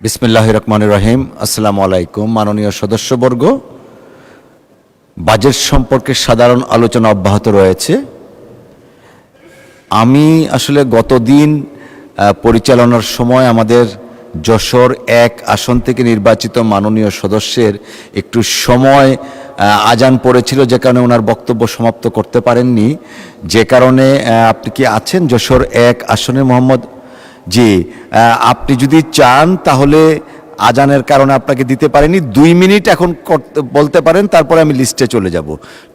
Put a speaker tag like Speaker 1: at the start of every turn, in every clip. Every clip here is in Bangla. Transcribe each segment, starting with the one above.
Speaker 1: বিসমিল্লাহির রহমানির রহিম। আসসালামু আলাইকুম। মাননীয় সদস্যবর্গ, বাজেট সম্পর্কে সাধারণ আলোচনা অব্যাহত রয়েছে। আমি আসলে গতদিন পরিচালনার সময় আমাদের যশোর ১ আসন থেকে নির্বাচিত মাননীয় সদস্যের একটু সময় আজান পড়েছিল, যে কারণে ওনার বক্তব্য সমাপ্ত করতে পারেননি। যে কারণে আপনি কি আছেন যশোর ১ আসনে মোহাম্মদ? জি, আপনি যদি চান তাহলে আজানের কারণে আপনাকে দিতে পারেনি, 2 মিনিট এখন বলতে পারেন, তারপরে আমি লিস্টে চলে যাব।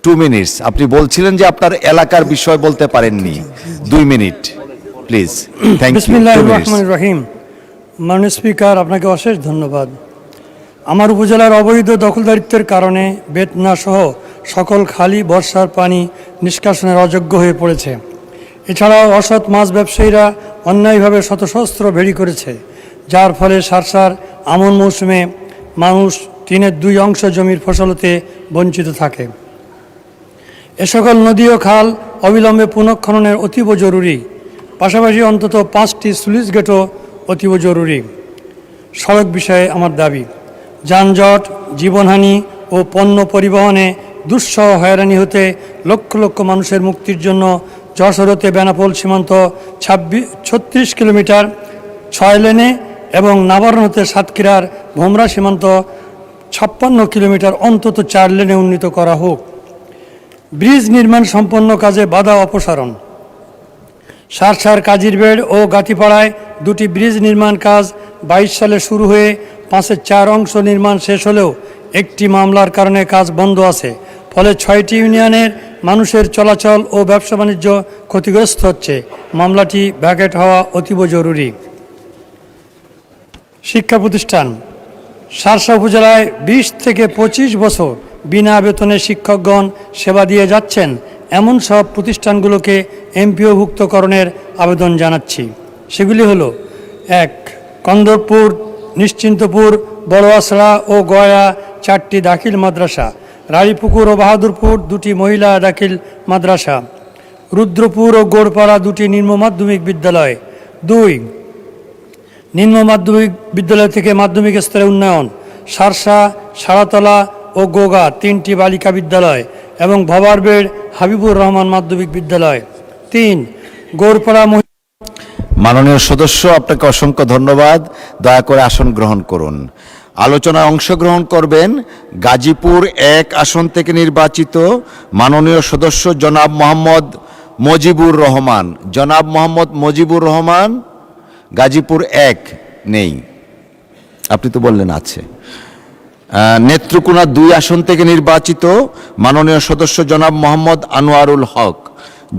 Speaker 1: 2 মিনিটস। আপনি বলছিলেন যে আপনার এলাকার বিষয় বলতে পারেননি। 2 মিনিট প্লিজ। Thank you.
Speaker 2: বিসমিল্লাহির রহমানির রহিম। মাননীয় স্পিকার, আপনাকে অশেষ ধন্যবাদ। আমার উপজেলার অবৈধ দখলদারিত্বের কারণে বেতনা সহ সকল খালি বর্ষার পানি নিষ্কাশনের অযোগ্য হয়ে পড়েছে। এছাড়াও অসৎ মাছ ব্যবসায়ীরা অন্যায়ভাবে শতসহস্র ভেড়ি করেছে, যার ফলে সারসার আমন মৌসুমে মানুষ 3/2 অংশ জমির ফসল হতে বঞ্চিত থাকে। এ সকল নদী ও খাল অবিলম্বে পুনঃখননের অতীব জরুরি। পাশাপাশি অন্তত 5টি স্লুইস গেটও অতীব জরুরি। সড়ক বিষয়ে আমার দাবি, যানজট, জীবনহানি ও পণ্য পরিবহনে দুঃসহ হয়রানি হতে লক্ষ লক্ষ মানুষের মুক্তির জন্য যশোর হতে বেনাপোল সীমান্ত 36 কিলোমিটার 6 লেনে এবং নাবারণ হতে সাতক্ষীরার ভোমরা সীমান্ত 56 কিলোমিটার অন্তত 4 লেনে উন্নীত করা হোক। ব্রিজ নির্মাণ সম্পন্ন কাজে বাধা অপসারণ। সারসার কাজিরবেড় ও গাতিপাড়ায় 2টি ব্রিজ নির্মাণ কাজ 22 সালে শুরু হয়ে 5/4 অংশ নির্মাণ শেষ হলেও একটি মামলার কারণে কাজ বন্ধ আছে। ফলে 6টি ইউনিয়নের মানুষের চলাচল ও ব্যবসা বাণিজ্য ক্ষতিগ্রস্ত হচ্ছে। মামলাটি ভ্যাকেট হওয়া অতীব জরুরি। শিক্ষা প্রতিষ্ঠান। সারসা উপজেলায় 20 থেকে 25 বছর বিনা বেতনে শিক্ষকগণ সেবা দিয়ে যাচ্ছেন, এমন সব প্রতিষ্ঠানগুলোকে এমপিওভুক্তকরণের আবেদন জানাচ্ছি। সেগুলি হলো: 1. কন্দরপুর, নিশ্চিন্তপুর, বড়োয়াছড়া ও গয়া 4টি দাখিল মাদ্রাসা, রাড়ীপুকুর ও বাহাদুরপুর 2টি মহিলা দাখিল মাদ্রাসা, রুদ্রপুর ও গোড়পাড়া 2টি নিম্ন মাধ্যমিক বিদ্যালয়। 2. নিম্ন মাধ্যমিক বিদ্যালয় থেকে মাধ্যমিক স্তরে উন্নয়ন, সারসা, সারাতলা ও গোগা 3টি বালিকা বিদ্যালয় এবং ভবারবেড় হাবিবুর রহমান মাধ্যমিক বিদ্যালয়। 3. গোড়পাড়া।
Speaker 1: মাননীয় সদস্য, আপনাকে অসংখ্য ধন্যবাদ। দয়া করে আসন গ্রহণ করুন। আলোচনায় অংশগ্রহণ করবেন গাজীপুর 1 আসন থেকে নির্বাচিত মাননীয় সদস্য জনাব মোহাম্মদ মজিবুর রহমান। জনাব মোহাম্মদ মজিবুর রহমান, গাজীপুর 1 নেই, আপনি তো বললেন আছে। নেত্রকোনা 2 আসন থেকে নির্বাচিত মাননীয় সদস্য জনাব মোহাম্মদ আনোয়ারুল হক।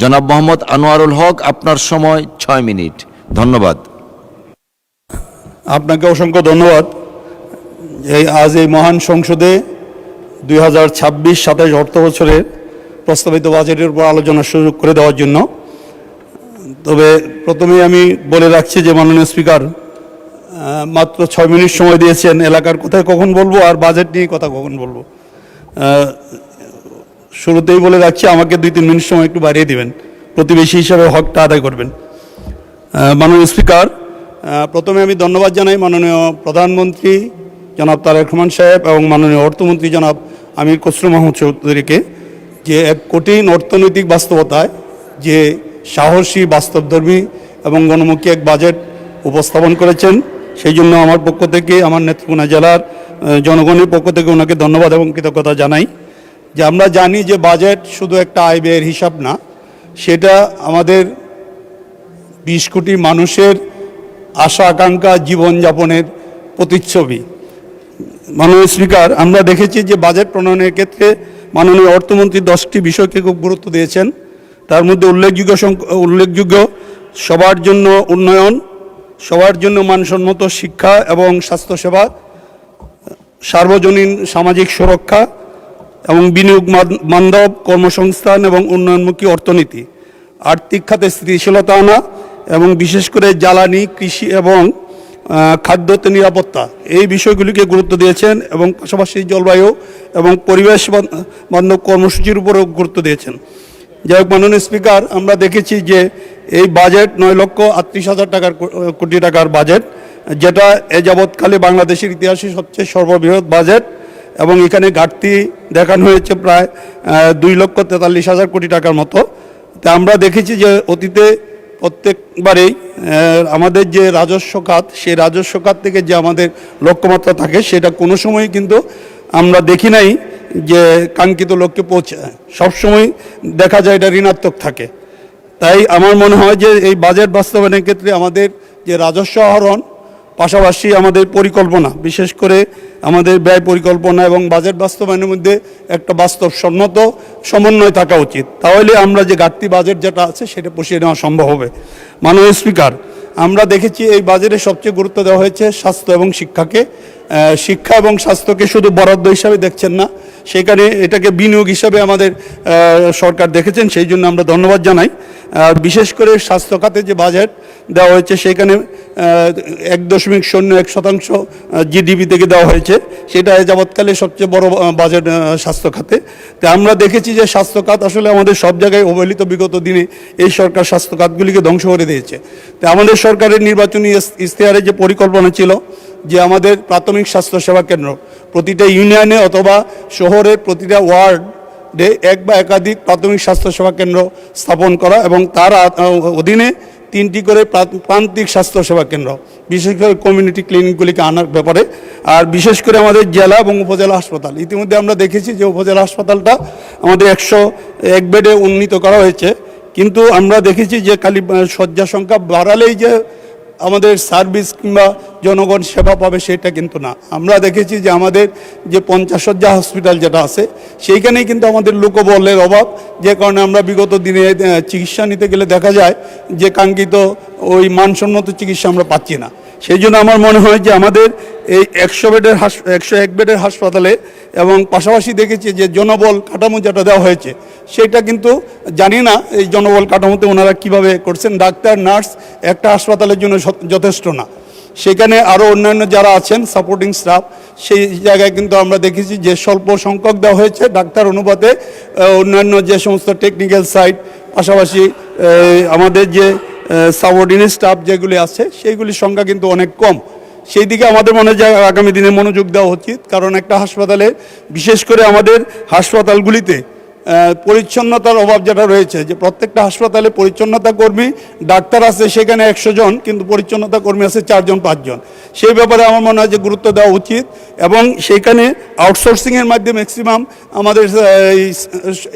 Speaker 1: জনাব মোহাম্মদ আনোয়ারুল হক, আপনার সময় 6 মিনিট। ধন্যবাদ।
Speaker 3: আপনাকে অসংখ্য ধন্যবাদ। আজ এই মহান সংসদে 2026-27 অর্থ বছরের প্রস্তাবিত বাজেটের উপর আলোচনার সুযোগ করে দেওয়ার জন্য। তবে প্রথমেই আমি বলে রাখছি যে মাননীয় স্পিকার মাত্র 6 মিনিট সময় দিয়েছেন। এলাকার কোথায় কখন বলবো আর বাজেট নিয়ে কথা কখন বলবো, শুরুতেই বলে রাখছি আমাকে 2-3 মিনিট সময় একটু বাড়িয়ে দিবেন, প্রতিবেশী হিসাবে হকটা আদায় করবেন। মাননীয় স্পিকার, প্রথমে আমি ধন্যবাদ জানাই মাননীয় প্রধানমন্ত্রী জনাব তারেক রহমান সাহেব এবং মাননীয় অর্থমন্ত্রী জনাব আমির খসরু মাহমুদ চৌধুরীকে, যে এক কঠিন অর্থনৈতিক বাস্তবতায় যে সাহসী, বাস্তবধর্মী এবং গণমুখী এক বাজেট উপস্থাপন করেছেন, সেই জন্য আমার পক্ষ থেকে, আমার নেত্রকোনা জেলার জনগণের পক্ষ থেকে ওনাকে ধন্যবাদ এবং কৃতজ্ঞতা জানাই। যে আমরা জানি যে বাজেট শুধু একটা আয় ব্যয়ের হিসাব না, সেটা আমাদের 20 কোটি মানুষের আশা আকাঙ্ক্ষা, জীবনযাপনের প্রতিচ্ছবি। মাননীয় স্পিকার, আমরা দেখেছি যে বাজেট প্রণয়নের ক্ষেত্রে মাননীয় অর্থমন্ত্রী 10টি বিষয়কে খুব গুরুত্ব দিয়েছেন। তার মধ্যে উল্লেখযোগ্য সবার জন্য উন্নয়ন, সবার জন্য মানসম্মত শিক্ষা এবং স্বাস্থ্যসেবা, সার্বজনীন সামাজিক সুরক্ষা এবং বিনিয়োগ বান্ধব কর্মসংস্থান এবং উন্নয়নমুখী অর্থনীতি, আর্থিক খাতে স্থিতিশীলতা আনা এবং বিশেষ করে জ্বালানি, কৃষি এবং খাদ্যতে নিরাপত্তা, এই বিষয়গুলিকে গুরুত্ব দিয়েছেন এবং পাশাপাশি জলবায়ু এবং পরিবেশ বান্ধব কর্মসূচির উপরেও গুরুত্ব দিয়েছেন। যাই হোক মাননীয় স্পিকার, আমরা দেখেছি যে এই বাজেট 9,38,000 কোটি টাকার বাজেট যেটা এ যাবৎকালে বাংলাদেশের ইতিহাসে সবচেয়ে সর্ববৃহৎ বাজেট, এবং এখানে ঘাটতি দেখানো হয়েছে প্রায় 2,43,000 কোটি টাকার মতো। তা আমরা দেখেছি যে অতীতে প্রত্যেকবারেই আমাদের যে রাজস্ব খাত, সেই রাজস্ব খাত থেকে যে আমাদের লক্ষ্যমাত্রা থাকে সেটা কোনো সময় কিন্তু আমরা দেখি নাই যে কাঙ্ক্ষিত লক্ষ্যে পৌঁছায়। সবসময় দেখা যায় এটা ঋণাত্মক থাকে। তাই আমার মনে হয় যে এই বাজেট বাস্তবায়নের ক্ষেত্রে আমাদের যে রাজস্ব আহরণ, পাশাপাশি আমাদের পরিকল্পনা, বিশেষ করে আমাদের ব্যয় পরিকল্পনা এবং বাজেট বাস্তবায়নের মধ্যে একটা বাস্তবসম্মত সমন্বয় থাকা উচিত। তাহলে আমরা যে ঘাটতি বাজেট যেটা আছে সেটা পুষিয়ে নেওয়া সম্ভব হবে। মাননীয় স্পিকার, আমরা দেখেছি এই বাজেটে সবচেয়ে গুরুত্ব দেওয়া হয়েছে স্বাস্থ্য এবং শিক্ষাকে। শিক্ষা এবং স্বাস্থ্যকে শুধু বরাদ্দ হিসাবে দেখছেন না, সেখানে এটাকে বিনিয়োগ হিসাবে আমাদের সরকার দেখেছেন, সেই জন্য আমরা ধন্যবাদ জানাই। বিশেষ করে স্বাস্থ্য খাতে যে বাজেট দেওয়া হয়েছে সেখানে 1.01% জিডিপি থেকে দেওয়া হয়েছে, সেটা যাবৎকালে সবচেয়ে বড় বাজেট স্বাস্থ্য খাতে। তো আমরা দেখেছি যে স্বাস্থ্য খাত আসলে আমাদের সব জায়গায় অবহেলিত। বিগত দিনে এই সরকার স্বাস্থ্য খাতগুলিকে ধ্বংস করে দিয়েছে। তো আমাদের সরকারের নির্বাচনী ইশতেহারে যে পরিকল্পনা ছিল যে আমাদের প্রাথমিক স্বাস্থ্য সেবা কেন্দ্র প্রতিটা ইউনিয়নে অথবা শহরের প্রতিটা ওয়ার্ডে এক বা একাধিক প্রাথমিক স্বাস্থ্য সেবা কেন্দ্র স্থাপন করা, এবং তার অধীনে 3টি করে প্রান্তিক স্বাস্থ্য সেবা কেন্দ্র, বিশেষ করে কমিউনিটি ক্লিনিকগুলিকে আনার ব্যাপারে। আর বিশেষ করে আমাদের জেলা এবং উপজেলা হাসপাতাল, ইতিমধ্যে আমরা দেখেছি যে উপজেলা হাসপাতালটা আমাদের 101 বেডে উন্নীত করা হয়েছে, কিন্তু আমরা দেখেছি যে খালি শয্যা সংখ্যা বাড়ালেই যে আমাদের সার্ভিস কিংবা জনগণ সেবা পাবে সেটা কিন্তু না। আমরা দেখেছি যে আমাদের যে 50 শয্যা হসপিটাল যেটা আছে সেইখানেই কিন্তু আমাদের লোকবলের অভাব, যে কারণে আমরা বিগত দিনে চিকিৎসা নিতে গেলে দেখা যায় যে কাঙ্ক্ষিত ওই মানসম্মত চিকিৎসা আমরা পাচ্ছি না। সেই জন্য আমার মনে হয় যে আমাদের এই 101 বেডের হাসপাতালে, এবং পাশাপাশি দেখেছি যে জনবল কাঠামো যেটা দেওয়া হয়েছে সেটা কিন্তু জানি না এই জনবল কাঠামোতে ওনারা কিভাবে করছেন। ডাক্তার, নার্স একটা হাসপাতালের জন্য যথেষ্ট না, সেখানে আরও অন্যান্য যারা আছেন সাপোর্টিং স্টাফ, সেই জায়গায় কিন্তু আমরা দেখেছি যে স্বল্প সংখ্যক দেওয়া হয়েছে ডাক্তার অনুপাতে। অন্যান্য যে সমস্ত টেকনিক্যাল সাইট, পাশাপাশি আমাদের যে সাবঅর্ডিনেট স্টাফ যেগুলি আছে সেইগুলির সংখ্যা কিন্তু অনেক কম। সেই দিকে আমাদের মনে হয় আগামী দিনে মনোযোগ দেওয়া উচিত, কারণ একটা হাসপাতালে, বিশেষ করে আমাদের হাসপাতালগুলিতে পরিচ্ছন্নতার অভাব যেটা রয়েছে, যে প্রত্যেকটা হাসপাতালে পরিচ্ছন্নতা কর্মী ডাক্তার আছে সেখানে 100 জন, কিন্তু পরিচ্ছন্নতা কর্মী আছে 4 জন 5 জন। সেই ব্যাপারে আমার মনে হয় যে গুরুত্ব দেওয়া উচিত, এবং সেইখানে আউটসোর্সিংয়ের মাধ্যমে ম্যাক্সিমাম আমাদের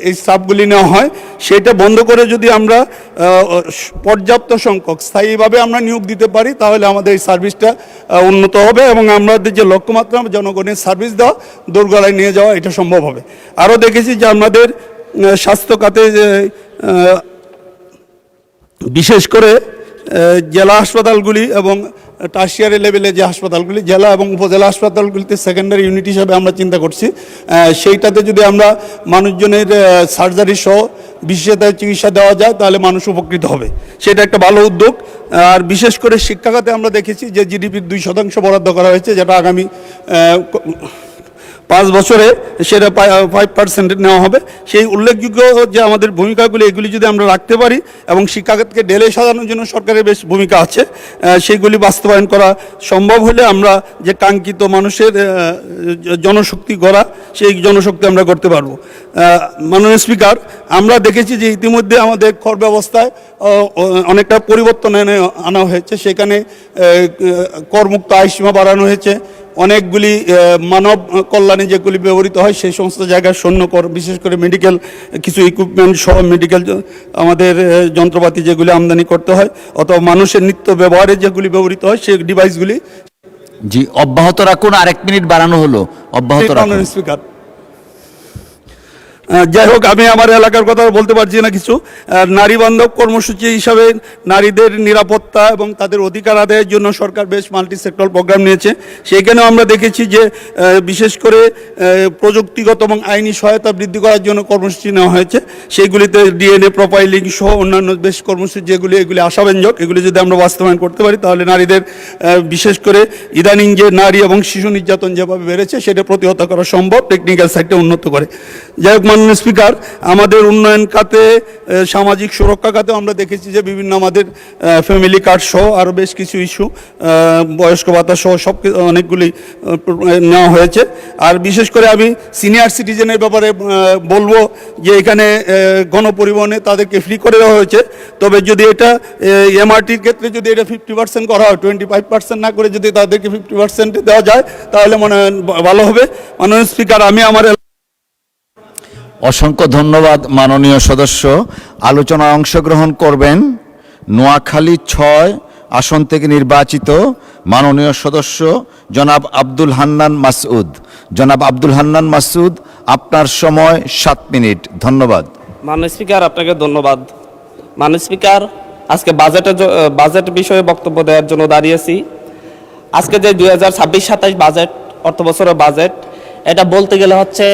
Speaker 3: এই স্টাফগুলি নেওয়া হয়। সেটা বন্ধ করে যদি আমরা পর্যাপ্ত সংখ্যক স্থায়ীভাবে আমরা নিয়োগ দিতে পারি, তাহলে আমাদের এই সার্ভিসটা উন্নত হবে, এবং আমাদের যে লক্ষ্যমাত্রা জনগণের সার্ভিস দেওয়া, দোরগোড়ায় নিয়ে যাওয়া, এটা সম্ভব হবে। আরও দেখেছি যে আমাদের স্বাস্থ্য খাতে বিশেষ করে জেলা হাসপাতালগুলি এবং টার্সিয়ারি লেভেলে যে হাসপাতালগুলি, জেলা এবং উপজেলা হাসপাতালগুলিতে সেকেন্ডারি ইউনিট হিসাবে আমরা চিন্তা করছি, সেইটাতে যদি আমরা মানুষজনের সার্জারি সহ বিশেষতায় চিকিৎসা দেওয়া যায় তাহলে মানুষ উপকৃত হবে। সেটা একটা ভালো উদ্যোগ। আর বিশেষ করে শিক্ষা খাতে আমরা দেখেছি যে জিডিপির 2% বরাদ্দ করা হয়েছে, যেটা আগামী 5 বছরে সেটা 5% নেওয়া হবে। সেই উল্লেখযোগ্য যে আমাদের ভূমিকাগুলি, এগুলি যদি আমরা রাখতে পারি, এবং শিক্ষাখাতকে ঢেলে সাজানোর জন্য সরকারের বেশ ভূমিকা আছে, সেইগুলি বাস্তবায়ন করা সম্ভব হলে আমরা যে কাঙ্ক্ষিত মানুষের জনশক্তি গড়া, সেই জনশক্তি আমরা করতে পারবো। মাননীয় স্পিকার, আমরা দেখেছি যে ইতিমধ্যে আমাদের কর ব্যবস্থায় অনেকটা পরিবর্তন আনা হয়েছে। সেখানে করমুক্ত আয়সীমা বাড়ানো হয়েছে, অনেকগুলি মানব কল্যাণে যেগুলি ব্যবহৃত হয় সেই সমস্ত জায়গায় শূন্য কর, বিশেষ করে মেডিকেল কিছু ইকুইপমেন্ট সহ মেডিকেল আমাদের যন্ত্রপাতি যেগুলি আমদানি করতে হয়, অথবা মানুষের নিত্য ব্যবহারে যেগুলি ব্যবহৃত হয় সেই ডিভাইসগুলি।
Speaker 1: জি, অব্যাহত রাখুন। আর 1 মিনিট বাড়ানো হলো, অব্যাহত রাখুন।
Speaker 3: স্পিকার, যাই হোক, আমি আমার এলাকার কথা বলতে পারছি না কিছু। নারী বান্ধব কর্মসূচি হিসাবে নারীদের নিরাপত্তা এবং তাদের অধিকার আদায়ের জন্য সরকার বেশ মাল্টি সেক্টর প্রোগ্রাম নিয়েছে। সেইখানেও আমরা দেখেছি যে বিশেষ করে প্রযুক্তিগত এবং আইনি সহায়তা বৃদ্ধি করার জন্য কর্মসূচি নেওয়া হয়েছে। সেইগুলিতে ডিএনএ প্রোফাইলিং সহ অন্যান্য বেশ কর্মসূচি এগুলি আশাব্যঞ্জক। এগুলি যদি আমরা বাস্তবায়ন করতে পারি তাহলে নারীদের, বিশেষ করে ইদানিং যে নারী এবং শিশু নির্যাতন যেভাবে বেড়েছে সেটা প্রতিহত করা সম্ভব, টেকনিক্যাল সাইডটা উন্নত করে। যাই হোক মাননীয় স্পিকার, আমাদের উন্নয়ন খাতে, সামাজিক সুরক্ষা খাতে আমরা দেখেছি যে বিভিন্ন আমাদের ফ্যামিলি কার্ড সহ আরও বেশ কিছু ইস্যু, বয়স্ক ভাতা সহ সব অনেকগুলি নেওয়া হয়েছে। আর বিশেষ করে আমি সিনিয়র সিটিজেনের ব্যাপারে বলবো যে এখানে গণপরিবহনে তাদেরকে ফ্রি করে দেওয়া হয়েছে, তবে যদি এটা এমআরটির ক্ষেত্রে যদি এটা 50% করা হয়, 25% না করে যদি তাদেরকে 50% দেওয়া যায় তাহলে মনে হয় ভালো হবে। মাননীয় স্পিকার, আমি আমার
Speaker 1: অসংখ্য ধন্যবাদ মাননীয় সদস্য। আলোচনায় অংশগ্রহণ করবেন নোয়াখালী 6 আসন থেকে নির্বাচিত মাননীয় সদস্য জনাব আব্দুল হান্নান মাসউদ। জনাব আব্দুল হান্নান মাসউদ, আপনার সময় 7 মিনিট। ধন্যবাদ।
Speaker 4: মাননীয় স্পিকার, আপনাকে ধন্যবাদ। মাননীয় স্পিকার, আজকে বাজেট বিষয়ে বক্তব্য দেওয়ার জন্য দাঁড়িয়েছি। আজকে যে 2026-27 বাজেট, অর্থ বছরের বাজেট, এটা বলতে গেলে হচ্ছে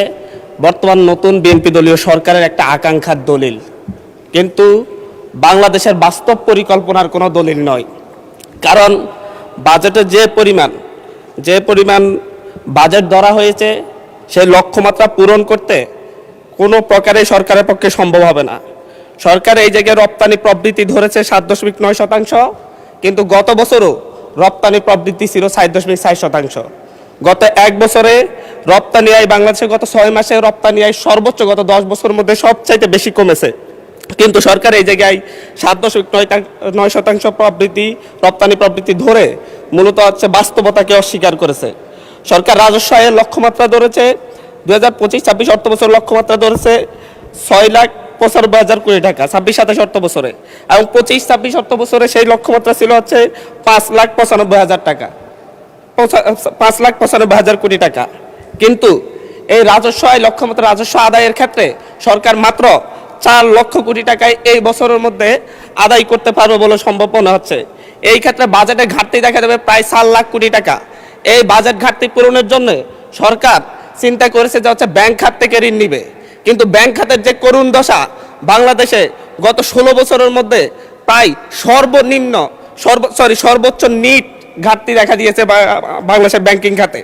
Speaker 4: বর্তমান নতুন বিএনপি দলীয় সরকারের একটা আকাঙ্ক্ষার দলিল, কিন্তু বাংলাদেশের বাস্তব পরিকল্পনার কোনো দলিল নয়। কারণ বাজেটে যে পরিমাণ বাজেট ধরা হয়েছে, সেই লক্ষ্যমাত্রা পূরণ করতে কোনো প্রকারে সরকারের পক্ষে সম্ভব হবে না। সরকার এই জায়গায় রপ্তানি প্রবৃদ্ধি ধরেছে 7.9%, কিন্তু গত বছরও রপ্তানি প্রবৃদ্ধি ছিল 4.4%। গত এক বছরে রপ্তানি আয় বাংলাদেশে গত 6 মাসে রপ্তানি আয় সর্বোচ্চ গত 10 বছরের মধ্যে সবচাইতে বেশি কমেছে, কিন্তু সরকার এই জায়গায় 7.9% রপ্তানি প্রবৃদ্ধি ধরে মূলত হচ্ছে বাস্তবতাকে অস্বীকার করেছে। সরকার রাজস্ব আয়ের লক্ষ্যমাত্রা ধরেছে 2025-26 অর্থ বছর লক্ষ্যমাত্রা ধরেছে 6,95,000 কোটি টাকা 26-27 অর্থ বছরে, এবং 25-26 অর্থ বছরে সেই লক্ষ্যমাত্রা ছিল হচ্ছে 5,95,000 টাকা, 5,95,000 কোটি টাকা। কিন্তু এই রাজস্ব আয় লক্ষ্যমাত্রা রাজস্ব আদায়ের ক্ষেত্রে সরকার মাত্র 4 লক্ষ কোটি টাকায় এই বছরের মধ্যে আদায় করতে পারবে বলে সম্ভব মনে হচ্ছে। এই ক্ষেত্রে বাজেটে ঘাটতি দেখা যাবে প্রায় 4 লাখ কোটি টাকা। এই বাজেট ঘাটতি পূরণের জন্য সরকার চিন্তা করেছে যে হচ্ছে ব্যাংক খাত থেকে ঋণ নিবে, কিন্তু ব্যাংক খাতের যে করুণ দশা, বাংলাদেশে গত 16 বছরের মধ্যে প্রায় সর্বোচ্চ নিট ঘাটতি দেখা দিয়েছে বাংলাদেশের ব্যাংকিং খাতে।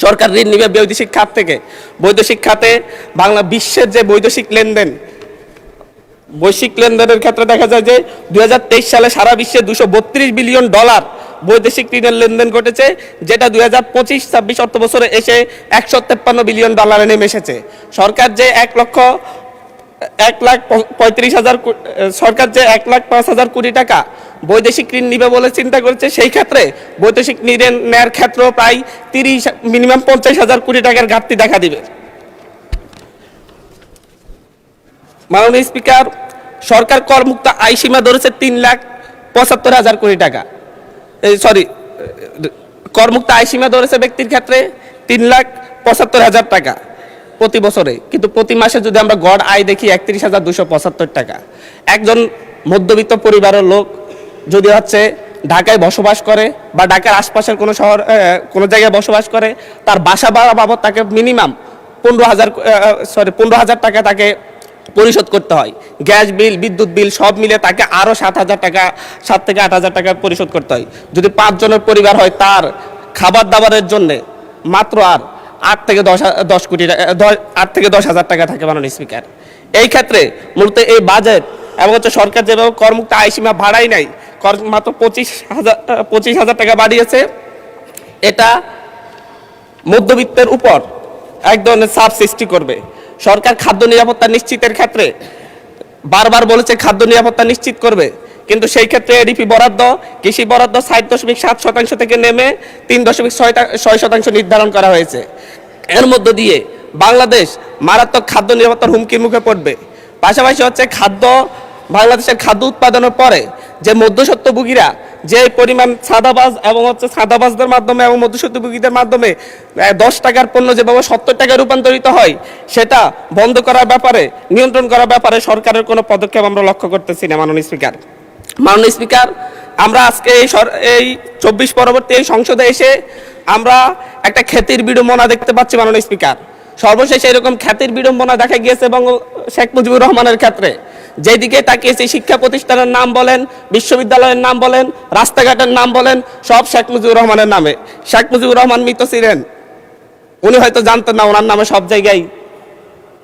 Speaker 4: সরকার ঋণ নিবে বৈদেশিক খাত থেকে। বৈদেশিক খাতে বিশ্বের যে বৈশ্বিক লেনদেনের ক্ষেত্রে দেখা যায় যে 2023 সালে সারা বিশ্বে $232 বিলিয়ন বৈদেশিক ঋণের লেনদেন ঘটেছে, যেটা 2025-26 অর্থ বছরে এসে $153 বিলিয়ন নেমে এসেছে। সরকার যে 1,35,000 কোটি টাকা বৈদেশিক ঋণ নিবে বলে চিন্তা করেছে, সেই ক্ষেত্রে বৈদেশিক ঋণ নেওয়ার ক্ষেত্রেও প্রায় মিনিমাম 50,000 কোটি টাকার ঘাটতি দেখা দিবে। মাননীয় স্পিকার, সরকার করমুক্ত আয় সীমা ধরেছে 3,75,000 কোটি টাকা। করমুক্ত আয় সীমা ধরেছে ব্যক্তির ক্ষেত্রে 3,75,000 টাকা প্রতি বছরে, কিন্তু প্রতি মাসে যদি আমরা গড় আয় দেখি 31,275 টাকা। একজন মধ্যবিত্ত পরিবারের লোক যদি হচ্ছে ঢাকায় বসবাস করে বা ঢাকার আশপাশের কোনো জায়গায় বসবাস করে, তার বাসা ভাড়া বাবদ তাকে মিনিমাম 15,000 টাকা তাকে পরিশোধ করতে হয়। গ্যাস বিল, বিদ্যুৎ বিল সব মিলে তাকে আরও 7,000 টাকা, 7 থেকে 8,000 টাকা পরিশোধ করতে হয়। যদি 5 জনের পরিবার হয়, তার খাবার দাবারের জন্য মাত্র আর 8 থেকে 10,000 টাকা থাকে। মাননীয় স্পিকার, এই ক্ষেত্রে মূলত এই বাজেট এবং হচ্ছে সরকার যেভাবে করমুক্ত আয় সীমা বাড়াই নাই, মাত্র 25,000 টাকা বাড়িয়েছে, এটা মধ্যবিত্তের উপর এক ধরনের চাপ সৃষ্টি করবে। সরকার খাদ্য নিরাপত্তা নিশ্চিতের ক্ষেত্রে বারবার বলেছে খাদ্য নিরাপত্তা নিশ্চিত করবে, কিন্তু সেই ক্ষেত্রে এডিপি বরাদ্দ, কৃষি বরাদ্দ 7.7% থেকে নেমে 3.6% নির্ধারণ করা হয়েছে। এর মধ্য দিয়ে বাংলাদেশ মারাত্মক খাদ্য নিরাপত্তার হুমকির মুখে পড়বে। পাশাপাশি হচ্ছে বাংলাদেশের খাদ্য উৎপাদনের পরে যে মধ্যস্বত্বভোগীরা যে পরিমাণ সাদাবাজদের মাধ্যমে এবং মধ্যস্বত্বভোগীদের মাধ্যমে 10 টাকার পণ্য যেভাবে 70 টাকায় রূপান্তরিত হয়, সেটা বন্ধ করার ব্যাপারে, নিয়ন্ত্রণ করার ব্যাপারে সরকারের কোনো পদক্ষেপ আমরা লক্ষ্য করতেছি না। মাননীয় স্পিকার, আমরা আজকে এই 24 পরবর্তী এই সংসদে এসে আমরা একটা খ্যাতির বিড়ম্বনা দেখতে পাচ্ছি। মাননীয় স্পিকার, সর্বশেষ এরকম খ্যাতির বিড়ম্বনা দেখা গিয়েছে এবং শেখ মুজিবুর রহমানের ক্ষেত্রে। যেদিকে তাকিয়েছি, শিক্ষা প্রতিষ্ঠানের নাম বলেন, বিশ্ববিদ্যালয়ের নাম বলেন, রাস্তাঘাটের নাম বলেন, সব শেখ মুজিবুর রহমানের নামে। শেখ মুজিবুর রহমান মৃত ছিলেন, উনি হয়তো জানতেন না ওনার নামে সব জায়গায়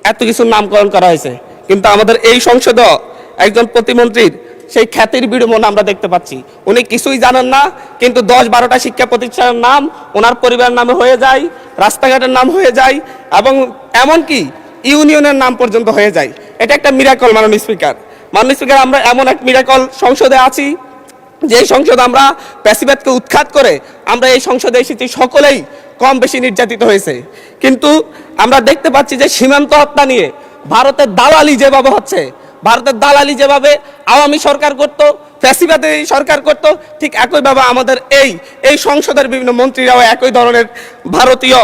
Speaker 4: এত কিছুর নামকরণ করা হয়েছে, কিন্তু আমাদের এই সংসদে একজন প্রতিমন্ত্রীর সেই খ্যাতির বিড়ম্বনা আমরা দেখতে পাচ্ছি। উনি কিছুই জানেন না, কিন্তু 10-12টা শিক্ষা প্রতিষ্ঠানের নাম ওনার পরিবারের নামে হয়ে যায়, রাস্তাঘাটের নাম হয়ে যায়, এবং এমনকি ইউনিয়নের নাম পর্যন্ত হয়ে যায়। এটা একটা মিরাকল মাননীয় স্পিকার। মাননীয় স্পিকার, আমরা এমন এক মিরাকল সংসদে আছি যে সংসদ আমরা প্যাসিবাদকে উৎখাত করে আমরা এই সংসদে এসেছি, সকলেই কম বেশি নির্যাতিত হয়েছে। কিন্তু আমরা দেখতে পাচ্ছি যে সীমান্ত হত্যা নিয়ে ভারতের দালালি যেভাবে হচ্ছে, ভারতের দালালি যেভাবে আওয়ামী সরকার করত, ফ্যাসিবাদী সরকার করত, ঠিক একইভাবে আমাদের এই সংসদের বিভিন্ন মন্ত্রীরাও একই ধরনের ভারতীয়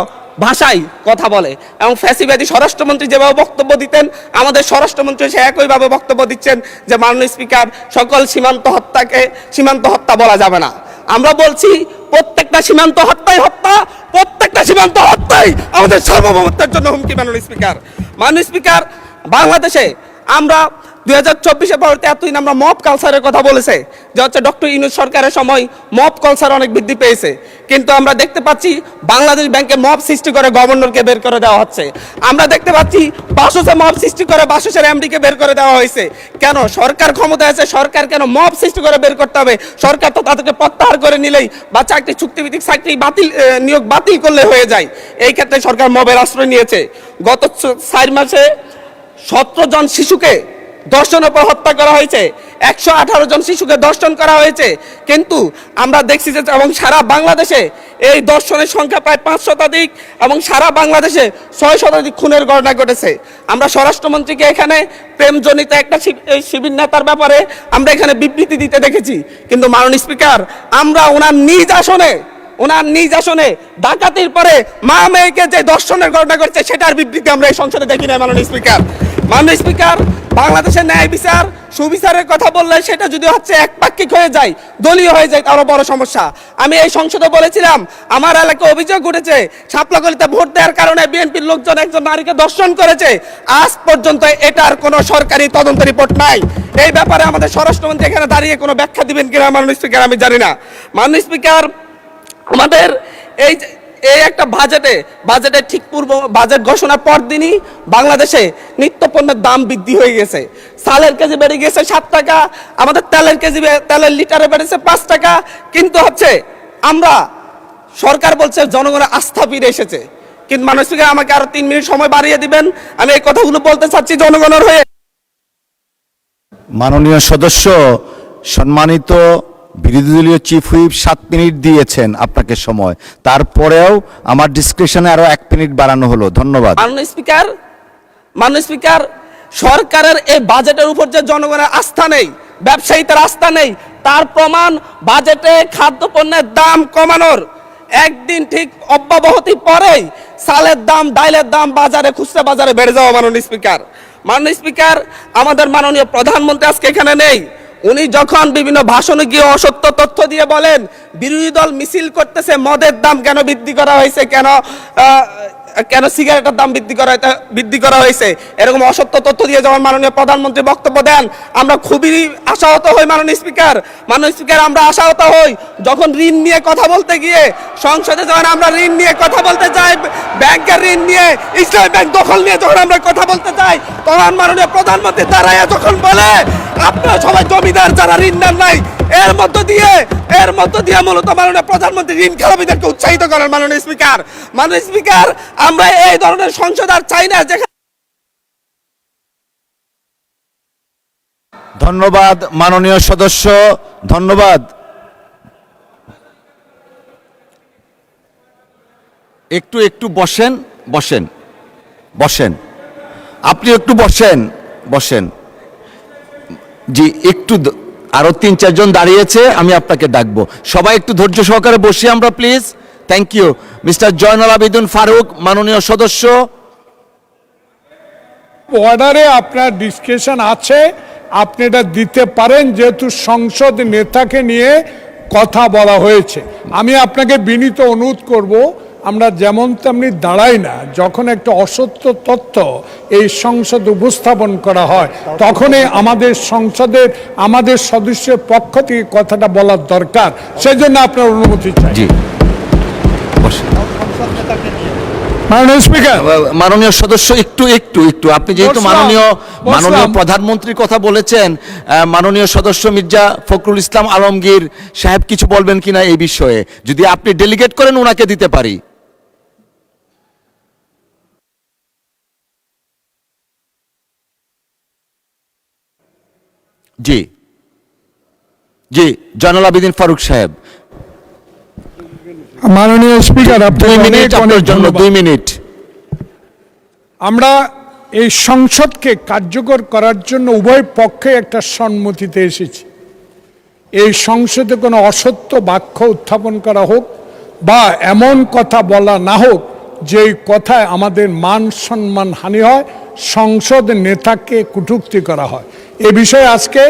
Speaker 4: ভাষায় কথা বলে। এবং ফ্যাসিবাদী স্বরাষ্ট্রমন্ত্রী যেভাবে বক্তব্য দিতেন, আমাদের স্বরাষ্ট্রমন্ত্রী সে একইভাবে বক্তব্য দিচ্ছেন যে মাননীয় স্পিকার, সকল সীমান্ত হত্যাকে সীমান্ত হত্যা বলা যাবে না। আমরা বলছি প্রত্যেকটা সীমান্ত হত্যাই হত্যা, প্রত্যেকটা সীমান্ত হত্যাই আমাদের সার্বভৌমত্বের জন্য হুমকি। মাননীয় স্পিকার, মাননীয় স্পিকার, বাংলাদেশে আমরা 2024-এর পরবর্তী এতদিন আমরা মব কালচারের কথা বলেছে যে হচ্ছে ডক্টর ইউনূস সরকারের সময় মব কালচার অনেক বৃদ্ধি পেয়েছে, কিন্তু আমরা দেখতে পাচ্ছি বাংলাদেশ ব্যাংকে মব সৃষ্টি করে গভর্নরকে বের করে দেওয়া হচ্ছে। আমরা দেখতে পাচ্ছি বাসসে মব সৃষ্টি করে বাসসের এমডিকে বের করে দেওয়া হয়েছে। কেন? সরকার ক্ষমতায় আছে, সরকার কেন মব সৃষ্টি করে বের করতে হবে? সরকার তো তাদেরকে প্রত্যাহার করে নিলেই বা চাকরি চুক্তিভিত্তিক চাকরি বাতিল, নিয়োগ বাতিল করলে হয়ে যায়। এই ক্ষেত্রে সরকার মবের আশ্রয় নিয়েছে। গত 4 মাসে 17 জন শিশুকে ধর্ষণের পর হত্যা করা হয়েছে, 118 জন শিশুকে ধর্ষণ করা হয়েছে। কিন্তু আমরা দেখছি যে এবং সারা বাংলাদেশে এই ধর্ষণের সংখ্যা প্রায় 5 শতাধিক, এবং সারা বাংলাদেশে 6 শতাধিক খুনের ঘটনা ঘটেছে। আমরা স্বরাষ্ট্রমন্ত্রীকে এখানে প্রেমজনিত একটা শিবির নেতার ব্যাপারে আমরা এখানে বিবৃতি দিতে দেখেছি, কিন্তু মাননীয় স্পিকার, আমরা ওনার নিজ আসনে ডাকাতির পরে মা মেয়েকে যে ধর্ষণের ঘটনা ঘটছে সেটার বিবৃতি আমরা এই সংসদে দেখি না। মাননীয় স্পিকার, মাননীয় স্পিকার, বাংলাদেশের ন্যায় বিচার সুবিচারের কথা বললে সেটা যদি হচ্ছে একপাক্ষিক হয়ে যায়, দলীয় হয়ে যায়, আরো বড় সমস্যা। আমি এই সংসদে বলেছিলাম আমার এলাকায় অভিযোগ উঠেছে শাপলাকলিতে ভোট দেওয়ার কারণে বিএনপির লোকজন একজন নারীকে ধর্ষণ করেছে। আজ পর্যন্ত এটার কোনো সরকারি তদন্ত রিপোর্ট নাই। এই ব্যাপারে আমাদের স্বরাষ্ট্রমন্ত্রী এখানে দাঁড়িয়ে কোনো ব্যাখ্যা দিবেন কিনা মাননীয় স্পিকার আমি জানি না। মাননীয় স্পিকার, আমাদের এই একটা বাজেটে ঠিক পূর্ব বাজেট ঘোষণার পর দিনই বাংলাদেশে নিত্যপণ্যের দাম বৃদ্ধি হয়ে গেছে। চালের কেজি বেড়ে গেছে 7 টাকা, আমাদের তেলের লিটারে বেড়েছে 5 টাকা। কিন্তু হচ্ছে আমরা সরকার বলছে জনগণের আস্থা ফিরে এসেছে। কিন্তু মাননীয় স্পিকার, আমাকে আরো 3 মিনিট সময় বাড়িয়ে দিবেন, আমি এই কথাগুলো বলতে চাচ্ছি জনগণের হয়ে।
Speaker 1: মাননীয় সদস্য, সম্মানিত বিরোধী দলীয় চিফ হুইপ 7 মিনিট দিয়েছেন আপনাকে সময়, তারপরেও আমার ডিসক্রিপশনে আরো 1 মিনিট বাড়ানো হলো। ধন্যবাদ।
Speaker 4: মাননীয় স্পিকার, সরকারের এই বাজেটের উপর যে জনগণের আস্থা নেই, ব্যবসায়ীদের আস্থা নেই, তার প্রমাণ বাজেটে খাদ্যপণ্যের দাম কমানোর একদিন ঠিক অব্যাহতি পরেই চালের দাম, ডাইলের দাম বাজারে, খুচরা বাজারে বেড়ে যাওয়া। মাননীয় স্পিকার, আমাদের মাননীয় প্রধানমন্ত্রী আজকে এখানে নেই। উনি যখন বিভিন্ন ভাষণে গিয়ে অসত্য তথ্য দিয়ে বলেন বিরোধী দল মিছিল করতেছে মদের দাম কেন বৃদ্ধি করা হয়েছে, কেন সিগারেটের দাম বৃদ্ধি করা হয়েছে, এরকম অসত্য তথ্য দিয়ে যখন মাননীয় প্রধানমন্ত্রী বক্তব্য দেন, আমরা খুবই আশাহত হই। মাননীয় স্পিকার, আমরা আশাহত হই যখন ঋণ নিয়ে কথা বলতে গিয়ে সংসদে যখন আমরা ঋণ নিয়ে কথা বলতে যাই, ব্যাংকের ঋণ নিয়ে, ইসলামী ব্যাংক দখল নিয়ে যখন আমরা কথা বলতে যাই, তখন মাননীয় প্রধানমন্ত্রী দাঁড়ায় যখন বলে আপনারা সবাই জমিদার, যারা ঋণ নেন নাই, এর মধ্য দিয়ে মূলত মাননীয় প্রধানমন্ত্রী ঋণ খেলাপিদেরকে উৎসাহিত করেন। মাননীয় স্পিকার, আমরা এই ধরনের সংসদ আর চাই না যেখানে।
Speaker 1: ধন্যবাদ মাননীয় সদস্য, ধন্যবাদ। একটু বসেন আপনি একটু বসেন। জি, একটু আরো 3-4 জন দাঁড়িয়েছে, আমি আপনাকে ডাকবো। সবাই একটু ধৈর্য সহকারে বসি আমরা, please. Thank you. Mister Zainul Abedin Faruk, মাননীয় সদস্য।
Speaker 5: অর্ডারে আপনার ডিসকাশন আছে, আপনি এটা দিতে পারেন, যেহেতু সংসদ নেতাকে নিয়ে কথা বলা হয়েছে। আমি আপনাকে বিনীত অনুরোধ করব, আমরা যেমন তেমনি দাঁড়াই না। যখন একটা অসত্য তথ্য এই সংসদ উপস্থাপন করা হয়, তখনই আমাদের সদস্যের পক্ষ থেকে কথাটা বলার দরকার। সেজন্য আপনার অনুমতি চাই।
Speaker 1: জি, বসেন।
Speaker 5: মাননীয় স্পিকার,
Speaker 1: মাননীয় সদস্য একটু একটু একটু আপনি যেহেতু
Speaker 5: বসলাম,
Speaker 1: মাননীয়
Speaker 5: বসলাম।
Speaker 1: প্রধানমন্ত্রীর কথা বলেছেন, মাননীয় সদস্য মির্জা ফখরুল ইসলাম আলমগীর সাহেব কিছু বলবেন কিনা এই বিষয়ে, যদি আপনি ডেলিগেট করেন ওনাকে দিতে পারি। জি জি, জয়নুল আবেদিন ফারুক সাহেব,
Speaker 5: মাননীয় স্পিকার,
Speaker 1: 2 মিনিট আপনার জন্য, 2 মিনিট।
Speaker 5: আমরা এই সংসদকে কার্যকর করার জন্য উভয় পক্ষে একটা সম্মতিতে এসেছি। এই সংসদে কোনো অসত্য বাক্য উত্থাপন করা হোক বা এমন কথা বলা না হোক যেই কথায় আমাদের মান সম্মান হানি হয়, সংসদ নেতাকে কটূক্তি করা হয়। এ বিষয়ে আজকে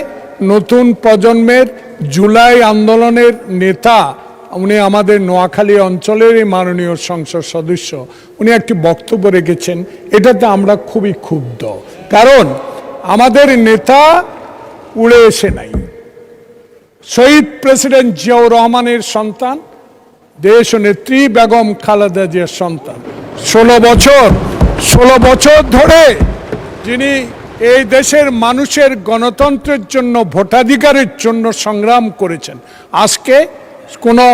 Speaker 5: নতুন প্রজন্মের জুলাই আন্দোলনের নেতা, উনি আমাদের নোয়াখালী অঞ্চলের মাননীয় সংসদ সদস্য, উনি একটি বক্তব্য রেখেছেন। এটাতে আমরা খুবই ক্ষুব্ধ, কারণ আমাদের নেতা উড়ে এসে নাই। শহীদ প্রেসিডেন্ট জিয়াউর রহমানের সন্তান, দেশ নেত্রী বেগম খালেদা জিয়ার সন্তান। 16 বছর ধরে যিনি এই দেশের মানুষের গণতন্ত্রের জন্য, ভোটাধিকারের জন্য সংগ্রাম করেছেন, আজকে কোনো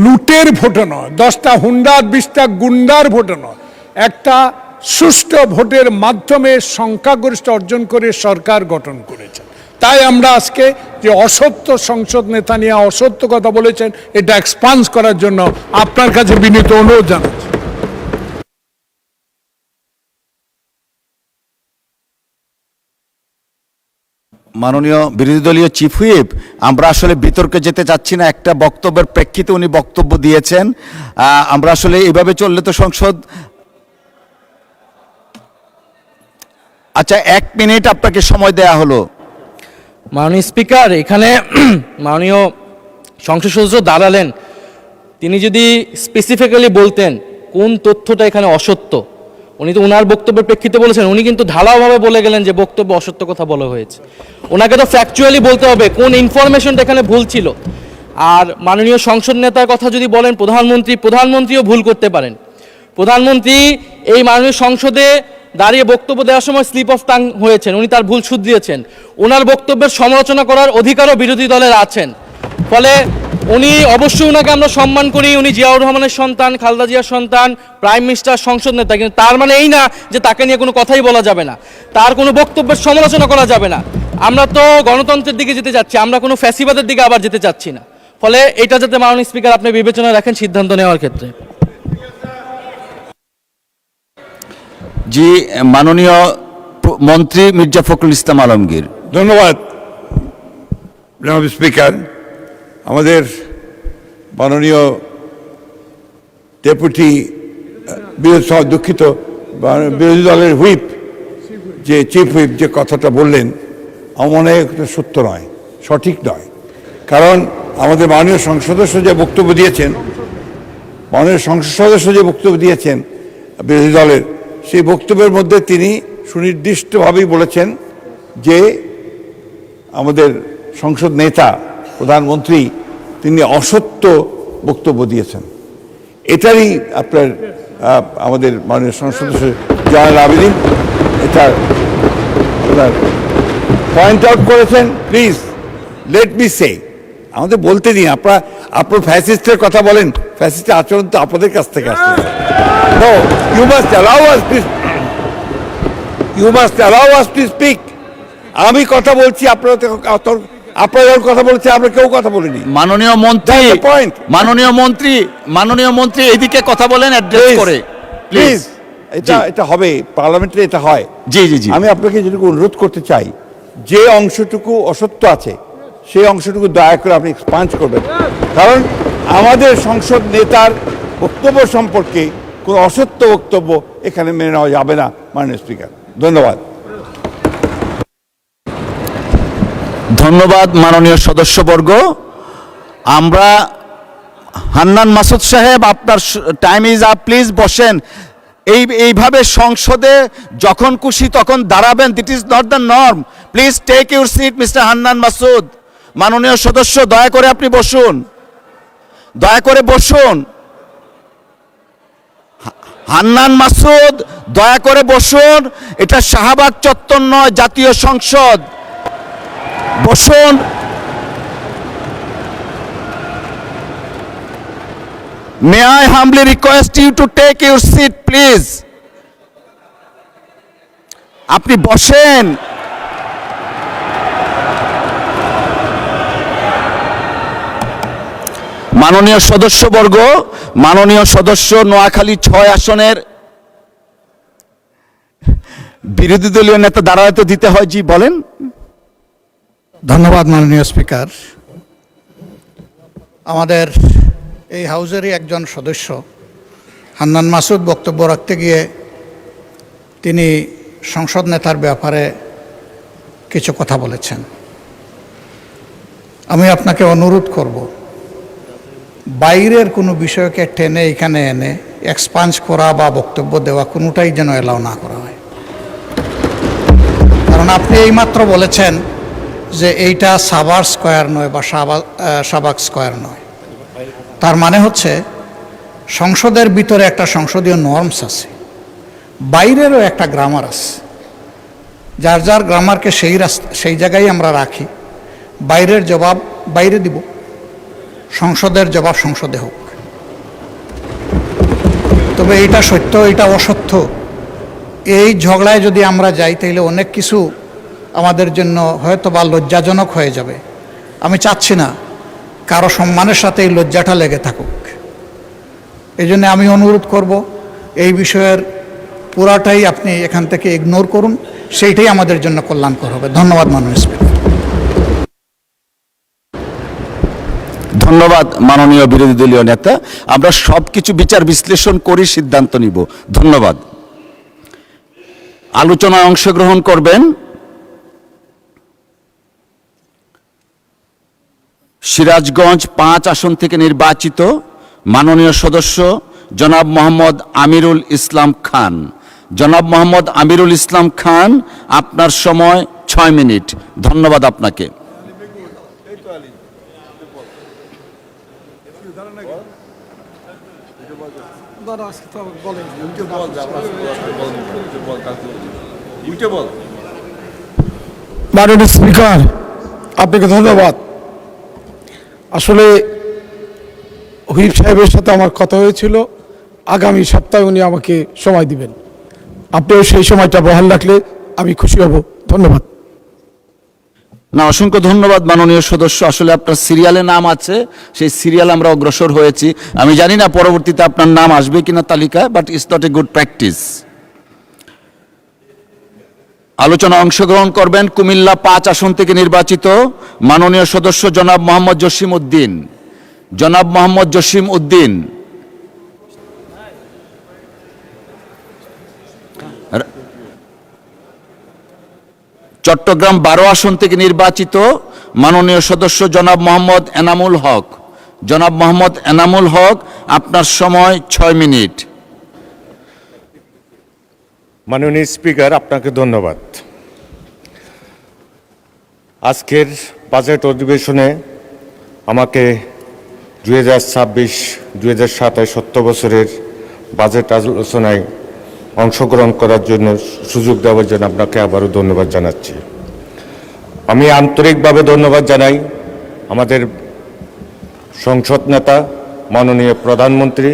Speaker 5: লুটের ভোটে নয়, 10টা হুন্ডার 20টা গুন্ডার ভোটে নয়, একটা সুষ্ঠু ভোটের মাধ্যমে সংখ্যাগরিষ্ঠ অর্জন করে সরকার গঠন করেছেন। তাই আমরা আজকে যে অসত্য সংসদ নেতা নিয়ে অসত্য কথা বলেছেন, এটা এক্সপান্স করার জন্য আপনার কাছে বিনীত অনুরোধ জানাচ্ছি।
Speaker 1: মাননীয় বিরোধী দলীয় চিফ হুইপ, আমরা আসলে বিতর্কে যেতে চাচ্ছি না, একটা বক্তব্যের প্রেক্ষিতে উনি বক্তব্য দিয়েছেন। আমরা আসলে এভাবে চললে তো সংসদ, আচ্ছা 1 মিনিট আপনাকে সময় দেয়া হলো।
Speaker 6: মাননীয় স্পিকার, এখানে মাননীয় সংসদ সদস্য দাঁড়ালেন, তিনি যদি স্পেসিফিক্যালি বলতেন কোন তথ্যটা এখানে অসত্য, উনি তো ওনার বক্তব্যের প্রেক্ষিতে বলেছেন, উনি কিন্তু ঢালাওভাবে বলে গেলেন যে বক্তব্য অসত্য কথা বলা হয়েছে। ওনাকে তো ফ্যাকচুয়ালি বলতে হবে কোন ইনফরমেশনটা এখানে ভুল ছিল। আর মাননীয় সংসদ নেতার কথা যদি বলেন, প্রধানমন্ত্রীও ভুল করতে পারেন। প্রধানমন্ত্রী এই মাননীয় সংসদে দাঁড়িয়ে বক্তব্য দেওয়ার সময় স্লিপ অফ টাং হয়েছেন, উনি তার ভুল শুধরিয়েছেন। ওনার বক্তব্যের সমালোচনা করার অধিকারও বিরোধী দলের আছেন, ফলে উনি অবশ্যই, ওনাকে আমরা সম্মান করি, উনি জিয়াউর রহমানের সন্তান, খালেদা জিয়ার সন্তান, প্রাইম মিনিস্টার, সংসদ নেতা, কিন্তু তার মানে এই না যে তাকে নিয়ে কোনো কথাই বলা যাবে না, তার কোনো বক্তব্যের সমালোচনা করা যাবে না। আমরা তো গণতন্ত্রের দিকে যেতে চাচ্ছি, আমরা কোনো ফ্যাসিবাদের দিকে আবার যেতে চাচ্ছি না। ফলে এটা যাতে মাননীয় স্পিকার আপনি বিবেচনায় রাখেন সিদ্ধান্ত নেওয়ার ক্ষেত্রে।
Speaker 1: জি, মাননীয় মন্ত্রী মির্জা ফখরুল ইসলাম আলমগীর।
Speaker 7: ধন্যবাদ জনাব স্পিকার। আমাদের মাননীয় ডেপুটি দুঃখিত বিরোধী দলের হুইপ, যে চিফ হুইপ যে কথাটা বললেন, আমার মনে হয় এটা সত্য নয়, সঠিক নয়। কারণ আমাদের মাননীয় সংসদ সদস্য যে বক্তব্য দিয়েছেন, বিরোধী দলের, সেই বক্তব্যের মধ্যে তিনি সুনির্দিষ্টভাবেই বলেছেন যে আমাদের সংসদ নেতা, প্রধানমন্ত্রী, তিনি অসত্য বক্তব্য দিয়েছেন। এটারই আপনার আমাদের মাননীয় সংসদ সদস্য জয়নুল আবেদিন এটা পয়েন্ট আউট করেছেন। প্লিজ লেট মি সে, আমাদের বলতে দিন। আপনার ফ্যাসিস্টের কথা বলেন, ফ্যাসিস্টের আচরণ তো আপনাদের কাছ থেকে আসছে। No, you must allow us to, speak. আমি কথা বলছি, আপনারা যখন কথা বলছে, আমরা কেউ কথা বলিনি।
Speaker 1: মাননীয় মন্ত্রী এদিকে কথা বলেন, অ্যাড্রেস করে
Speaker 7: প্লিজ। এটা হবে, পার্লামেন্টে এটা হয়।
Speaker 1: জি জি জি,
Speaker 7: আমি আপনাকে যেটুকু অনুরোধ করতে চাই, যে অংশটুকু অসত্য আছে সেই অংশটুকু দয়া করে আপনি এক্সপাঞ্জ করবেন। কারণ আমাদের সংসদ নেতার বক্তব্য সম্পর্কে কোনো অসত্য বক্তব্য এখানে মেনে নেওয়া যাবে না, মাননীয় স্পিকার। ধন্যবাদ।
Speaker 1: ধন্যবাদ মাননীয় সদস্যবর্গ। আমরা হান্নান মাসুদ সাহেব, আপনার টাইম ইজ আপ, প্লিজ বসেন। এইভাবে সংসদে যখন খুশি তখন দাঁড়াবেন, this is not the norm. Please take your seat mister Hannan Masud. মাননীয় সদস্য, দয়া করে আপনি বসুন, দয়া করে বসুন। হান্নান মাসুদ, দয়া করে বসুন। এটা শাহবাগ চত্বর নয়, জাতীয় সংসদ। বসুন। May I humbly request you to take your seat, please? আপনি বসেন। মাননীয় সদস্যবর্গ, মাননীয় সদস্য নোয়াখালী 6 আসনের বিরোধী দলীয় নেতা দাঁড়াতে তো দিতে হয়। জি বলেন।
Speaker 8: ধন্যবাদ মাননীয় স্পিকার। আমাদের এই হাউজেরই একজন সদস্য হান্নান মাসুদ বক্তব্য রাখতে গিয়ে তিনি সংসদ নেতার ব্যাপারে কিছু কথা বলেছেন। আমি আপনাকে অনুরোধ করব, বাইরের কোনো বিষয়কে টেনে এখানে এনে এক্সপাঞ্জ করা বা বক্তব্য দেওয়া কোনোটাই যেন এলাও না করা হয়। কারণ আপনি এইমাত্র বলেছেন যে এইটা সাভার স্কয়ার নয় বা শাহবাগ স্কয়ার নয়। তার মানে হচ্ছে সংসদের ভিতরে একটা সংসদীয় নর্মস আছে, বাইরেরও একটা গ্রামার আছে। যার যার গ্রামারকে সেই জায়গায় আমরা রাখি। বাইরের জবাব বাইরে দিব, সংসদের জবাব সংসদে হোক। তবে এটা সত্য, এটা অসত্য, এই ঝগড়ায় যদি আমরা যাই তাহলে অনেক কিছু আমাদের জন্য হয়তো বা লজ্জাজনক হয়ে যাবে। আমি চাচ্ছি না কারো সম্মানের সাথে এই লজ্জাটা লেগে থাকুক। এই জন্য আমি অনুরোধ করব, এই বিষয়ের পুরাটাই আপনি এখান থেকে ইগনোর করুন, সেইটাই আমাদের জন্য কল্যাণকর হবে। ধন্যবাদ মাননীয় স্পিকার।
Speaker 1: ধন্যবাদ মাননীয় বিরোধী দলীয় নেতা। আমরা সবকিছু বিচার বিশ্লেষণ করি সিদ্ধান্ত নিব। ধন্যবাদ। আলোচনায় অংশগ্রহণ করবেন সিরাজগঞ্জ 5 আসন থেকে নির্বাচিত মাননীয় সদস্য জনাব মোহাম্মদ আমিরুল ইসলাম খান। জনাব মোহাম্মদ আমিরুল ইসলাম খান, আপনার সময় 6 মিনিট। ধন্যবাদ আপনাকে।
Speaker 5: মাননীয় স্পিকার, আপনাকে ধন্যবাদ। আসলে হুইপ সাহেবের সাথে আমার কথা হয়েছিল, আগামী সপ্তাহে উনি আমাকে সময় দিবেন। আপনিও সেই সময়টা বহাল রাখলে আমি খুশি হব। ধন্যবাদ।
Speaker 1: না, অসংখ্য ধন্যবাদ মাননীয় সদস্য। আসলে আপনার সিরিয়ালে নাম আছে, সেই সিরিয়াল আমরা অগ্রসর হয়েছি। আমি জানি না পরবর্তীতে আপনার নাম আসবে কিনা তালিকায়, but it's not a good practice. আলোচনা অংশগ্রহণ করবেন কুমিল্লা 5 আসন থেকে নির্বাচিত মাননীয় সদস্য জনাব মোহাম্মদ জসিম উদ্দিন। জনাব মোহাম্মদ জসিম উদ্দিন। চট্টগ্রাম 12 আসন থেকে নির্বাচিত মাননীয় সদস্য জনাব মোহাম্মদ এনামুল হক। জনাব মোহাম্মদ এনামুল হক, আপনার সময় 6 মিনিট।
Speaker 9: মাননীয় স্পিকার, আপনাকে ধন্যবাদ। আজকের বাজেট অধিবেশনে আমাকে 2026-2027 অর্থ বছরের বাজেট আলোচনায় অংশগ্রহণ করার জন্য সুযোগ দেওয়ার জন্য আপনাকে আবারও ধন্যবাদ জানাচ্ছি। আমি আন্তরিকভাবে ধন্যবাদ জানাই আমাদের সংসদ নেতা মাননীয় প্রধানমন্ত্রী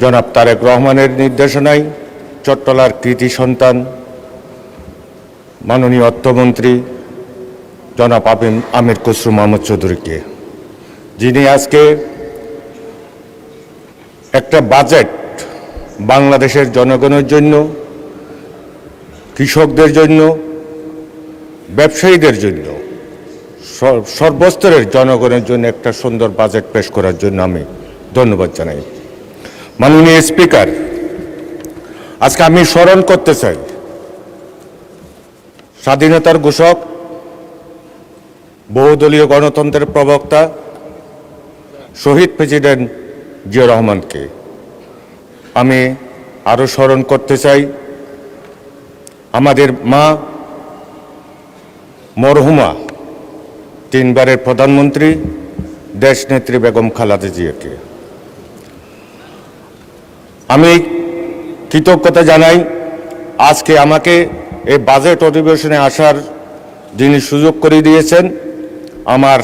Speaker 9: জনাব তারেক রহমানের নির্দেশনায় চট্টলার কৃতি সন্তান মাননীয় অর্থমন্ত্রী জনাব আমির খসরু মাহমুদ চৌধুরীকে, যিনি আজকে একটা বাজেট বাংলাদেশের জনগণের জন্য, কৃষকদের জন্য, ব্যবসায়ীদের জন্য, সর্বস্তরের জনগণের জন্য একটা সুন্দর বাজেট পেশ করার জন্য আমি ধন্যবাদ জানাই। মাননীয় স্পিকার, আজকে আমি স্মরণ করতে চাই স্বাধীনতার ঘোষক, বহুদলীয় গণতন্ত্রের প্রবক্তা শহীদ প্রেসিডেন্ট জিয়া রহমানকে। আমি আরও স্মরণ করতে চাই আমাদের মা মরহুমা 3 বারের প্রধানমন্ত্রী দেশনেত্রী বেগম খালেদা জিয়াকে। আমি কৃতজ্ঞতা জানাই আজকে আমাকে এই বাজেট অধিবেশনে আসার যিনি সুযোগ করে দিয়েছেন, আমার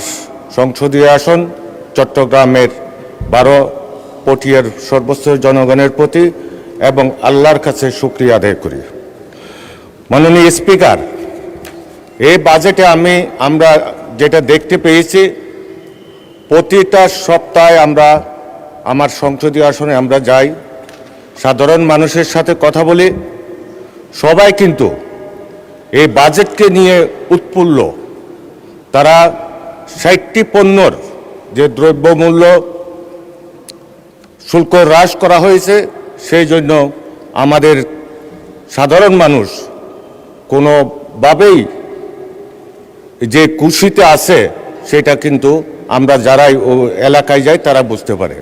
Speaker 9: সংসদীয় আসন চট্টগ্রামের 12 পটিয়ার সর্বস্তরের জনগণের প্রতি এবং আল্লাহর কাছে শুকরিয়া আদায় করি। মাননীয় স্পিকার, এই বাজেটে আমরা যেটা দেখতে পেয়েছি, প্রতিটা সপ্তাহে আমার সংসদীয় আসনে আমরা যাই, সাধারণ মানুষের সাথে কথা বলি, সবাই কিন্তু এই বাজেটকে নিয়ে উৎফুল্ল। তারা 60টি পণ্যর যে দ্রব্যমূল্য শুল্ক হ্রাস করা হয়েছে, সেই জন্য আমাদের সাধারণ মানুষ কোনোভাবেই যে খুশিতে আছে সেটা কিন্তু আমরা যারাই এলাকায় যাই তারা বুঝতে পারে।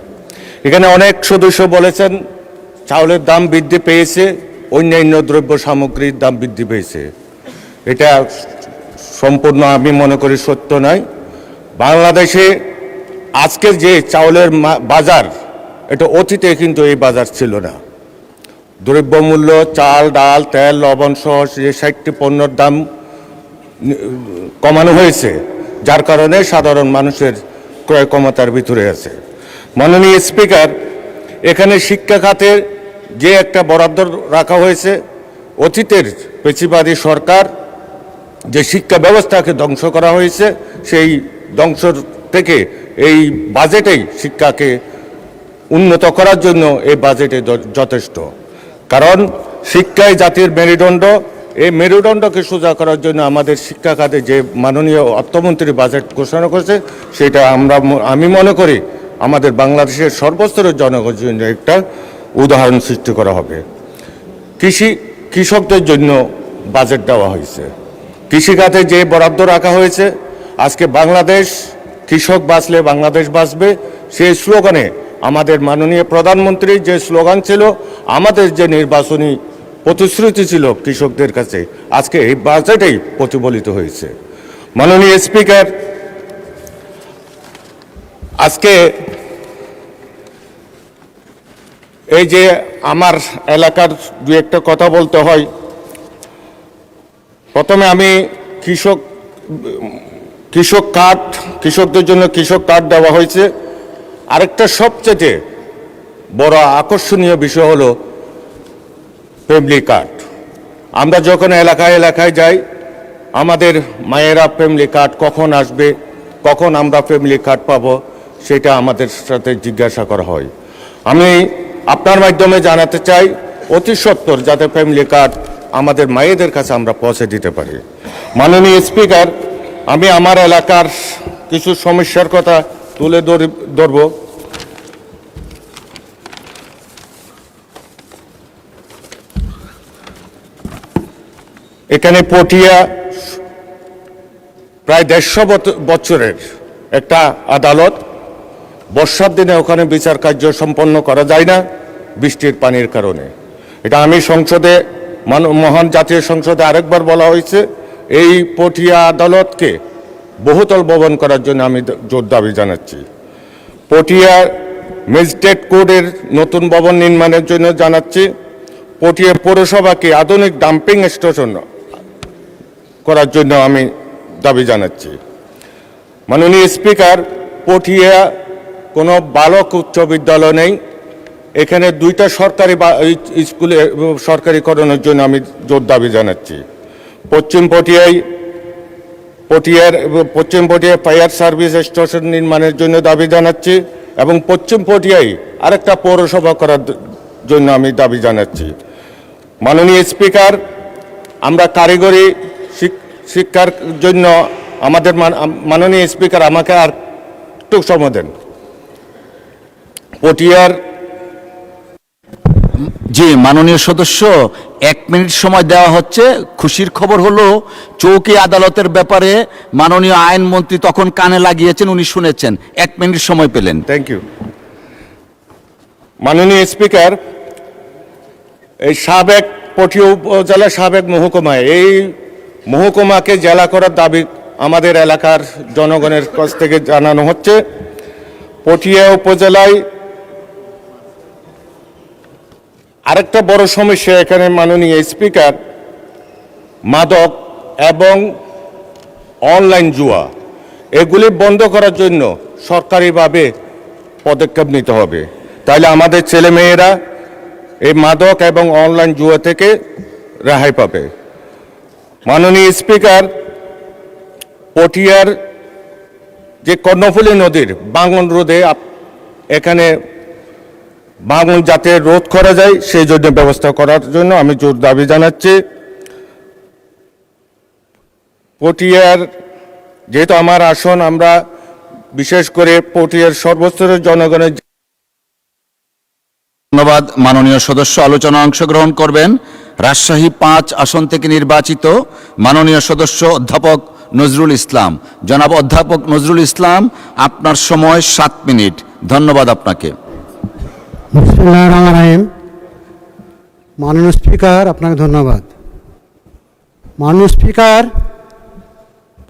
Speaker 9: এখানে অনেক সদস্য বলেছেন চাউলের দাম বৃদ্ধি পেয়েছে, অন্যান্য দ্রব্য সামগ্রীর দাম বৃদ্ধি পেয়েছে। এটা সম্পূর্ণ আমি মনে করি সত্য নয়। বাংলাদেশে আজকের যে চাউলের বাজার, এটা অতীতে কিন্তু এই বাজার ছিল না। দ্রব্যমূল্য, চাল, ডাল, তেল, লবণ সহ যে 60টি পণ্যের দাম কমানো হয়েছে, যার কারণে সাধারণ মানুষের ক্রয় ক্ষমতার ভিতরে আছে। মাননীয় স্পিকার, এখানে শিক্ষা খাতে যে একটা বরাদ্দ রাখা হয়েছে, অতীতের পেশিবাদী সরকার যে শিক্ষা ব্যবস্থাকে ধ্বংস করা হয়েছে, সেই ধ্বংস থেকে এই বাজেটেই শিক্ষাকে উন্নত করার জন্য এই বাজেটে যথেষ্ট। কারণ শিক্ষাই জাতির মেরুদণ্ড, এই মেরুদণ্ডকে সোজা করার জন্য আমাদের শিক্ষা খাতে যে মাননীয় অর্থমন্ত্রী বাজেট ঘোষণা করেছে, সেটা আমি মনে করি আমাদের বাংলাদেশের সর্বস্তরের জনগণের জন্য একটা উদাহরণ সৃষ্টি করা হবে। কৃষকদের জন্য বাজেট দেওয়া হয়েছে, কৃষিখাতে যে বরাদ্দ রাখা হয়েছে, আজকে বাংলাদেশ কৃষক বাঁচলে বাংলাদেশ বাঁচবে, সেই স্লোগানে আমাদের মাননীয় প্রধানমন্ত্রীর যে স্লোগান ছিল, আমাদের যে নির্বাচনী প্রতিশ্রুতি ছিল কৃষকদের কাছে, আজকে এই বাজেটেই প্রতিফলিত হয়েছে। মাননীয় স্পিকার, আজকে এই যে আমার এলাকার দু একটা কথা বলতে হয়। প্রথমে আমি কৃষকদের জন্য কৃষক কার্ড দেওয়া হয়েছে। আরেকটা সবচেয়ে বড় আকর্ষণীয় বিষয় হলো ফ্যামিলি কার্ড। আমরা যখন এলাকায় যাই, আমাদের মায়েরা ফ্যামিলি কার্ড কখন আসবে, কখন আমরা ফ্যামিলি কার্ড পাবো, সেটা আমাদের সাথে জিজ্ঞাসা করা হয়। আমি আপনার মাধ্যমে জানাতে চাই, অতি সত্বর যাতে ফ্যামিলি কার্ড আমাদের মায়েদের কাছে আমরা পৌঁছে দিতে পারি। মাননীয় স্পিকার, আমি আমার এলাকার কিছু সমস্যার কথা তুলে ধরব। এখানে পটিয়া প্রায় 150 বছরের একটা আদালত, বর্ষার দিনে ওখানে বিচার কার্য সম্পন্ন করা যায় না বৃষ্টির পানির কারণে। এটা আমি মহান জাতীয় সংসদে আরেকবার বলা হয়েছে, এই পটিয়া আদালতকে বহুতল ভবন করার জন্য আমি জোর দাবি জানাচ্ছি। পটিয়া ম্যাজিস্ট্রেট কোর্টের নতুন ভবন নির্মাণের জন্য জানাচ্ছি। পটিয়া পৌরসভাকে আধুনিক ডাম্পিং স্টেশন করার জন্য আমি দাবি জানাচ্ছি। মাননীয় স্পিকার, পটিয়া কোনো বালক উচ্চ বিদ্যালয় নেই। এখানে 2টা সরকারি স্কুলে সরকারিকরণের জন্য আমি জোর দাবি জানাচ্ছি। পশ্চিম পটিয়ায় ফায়ার সার্ভিস স্টেশন নির্মাণের জন্য দাবি জানাচ্ছি এবং পশ্চিম পটিয়ায় আরেকটা পৌরসভা করার জন্য আমি দাবি জানাচ্ছি। মাননীয় স্পিকার, আমরা কারিগরি শিক্ষার জন্য আমাদের মাননীয় স্পিকার আমাকে আর একটু সময় দেন। পটিয়ার
Speaker 1: জি মাননীয় সদস্য, 1 মিনিট সময় দেওয়া হচ্ছে। খুশির খবর হলো চৌকি আদালতের ব্যাপারে মাননীয় আইনমন্ত্রী তখন কানে লাগিয়েছেন, উনি শুনেছেন, 1 মিনিট সময় পেলেন।
Speaker 9: Thank you. মাননীয় স্পিকার, এই সাবেক পটিয়া উপজেলা সাবেক মহকুমায়, এই মহকুমাকে জেলা করার দাবি আমাদের এলাকার জনগণের কাছ থেকে জানানো হচ্ছে। পটিয়া উপজেলায় আরেকটা বড় সমস্যা এখানে মাননীয় স্পিকার, মাদক এবং অনলাইন জুয়া, এগুলি বন্ধ করার জন্য সরকারিভাবে পদক্ষেপ নিতে হবে। তাহলে আমাদের ছেলেমেয়েরা এই মাদক এবং অনলাইন জুয়া থেকে রেহাই পাবে। মাননীয় স্পিকার, পটিয়ার যে কর্ণফুলী নদীর ভাঙন রোধে এখানে ভাঙন যাতে রোধ করা যায় সেই জন্য ব্যবস্থা করার জন্য আমি জোর দাবি জানাচ্ছি। পটিয়ার যেহেতু আমার আসন, আমরা বিশেষ করে পটিয়ার সর্বস্তরের জনগণের।
Speaker 1: ধন্যবাদ মাননীয় সদস্য। আলোচনা অংশগ্রহণ করবেন রাজশাহী 5 আসন থেকে নির্বাচিত মাননীয় সদস্য অধ্যাপক নজরুল ইসলাম। জনাব অধ্যাপক নজরুল ইসলাম, আপনার সময় 7 মিনিট। ধন্যবাদ আপনাকে।
Speaker 10: বিসমিল্লাহির রহমানির রহিম। মাননীয় স্পিকার, আপনাকে ধন্যবাদ। মাননীয় স্পিকার,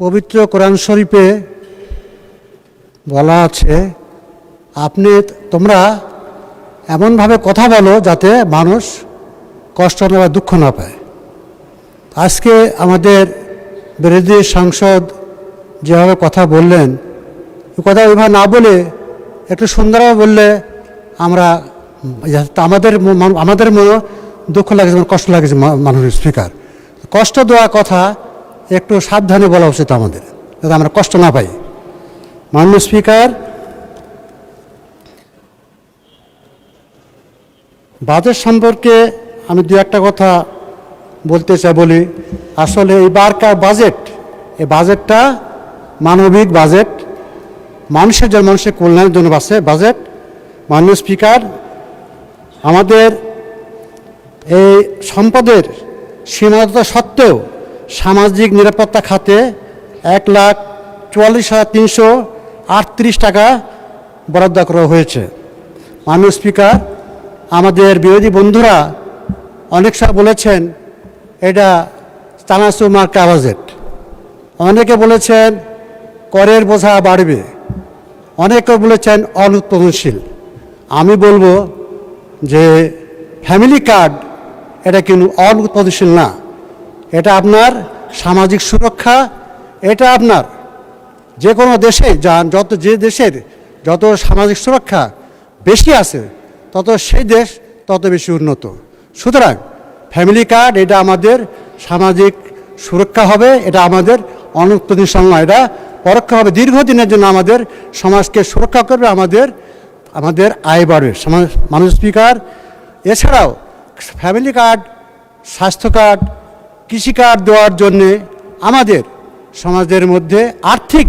Speaker 10: পবিত্র কোরআন শরীফে বলা আছে, তোমরা এমনভাবে কথা বলো যাতে মানুষ কষ্ট না বা দুঃখ না পায়। আজকে আমাদের বিরোধী সাংসদ যেভাবে কথা বললেন, কথা ওইভাবে না বলে একটু সুন্দরভাবে বললে আমরা আমাদের মনে দুঃখ লাগছে, কষ্ট লাগছে। মাননীয় স্পিকার, কষ্ট দেওয়া কথা একটু সাবধানে বলা উচিত আমাদের, যাতে আমরা কষ্ট না পাই। মাননীয় স্পিকার, বাজেট সম্পর্কে আমি দু একটা কথা বলতে চাই। বলি, আসলে এইবারকার বাজেট, এই বাজেটটা মানবিক বাজেট, মানুষের জন্য, মানুষের কল্যাণের জন্য বাজেট। মাননীয় স্পিকার, আমাদের এই সম্পদের সীমাবদ্ধতা সত্ত্বেও সামাজিক নিরাপত্তা খাতে 1,44,338 টাকা বরাদ্দ করা হয়েছে। মাননীয় স্পিকার, আমাদের বিরোধী বন্ধুরা অনেক সময় বলেছেন এটা চানাচুর মার্কা বাজেট, অনেকে বলেছেন করের বোঝা বাড়বে, অনেকে বলেছেন অনুৎপাদনশীল। আমি বলবো যে ফ্যামিলি কার্ড এটা কিন্তু অনুৎপাদনশীল না, এটা আপনার সামাজিক সুরক্ষা। এটা আপনার যে কোনো দেশে যান, যে দেশের যত সামাজিক সুরক্ষা বেশি আছে তত সেই দেশ তত বেশি উন্নত। সুতরাং ফ্যামিলি কার্ড এটা আমাদের সামাজিক সুরক্ষা হবে, এটা আমাদের অনুৎপাদনশীল নয়, এটা পরোক্ষভাবে দীর্ঘদিনের জন্য আমাদের সমাজকে সুরক্ষা করবে, আমাদের আয় বাড়বে। মাননীয় স্পিকার, এছাড়াও ফ্যামিলি কার্ড, স্বাস্থ্য কার্ড, কৃষি কার্ড দেওয়ার জন্যে আমাদের সমাজের মধ্যে আর্থিক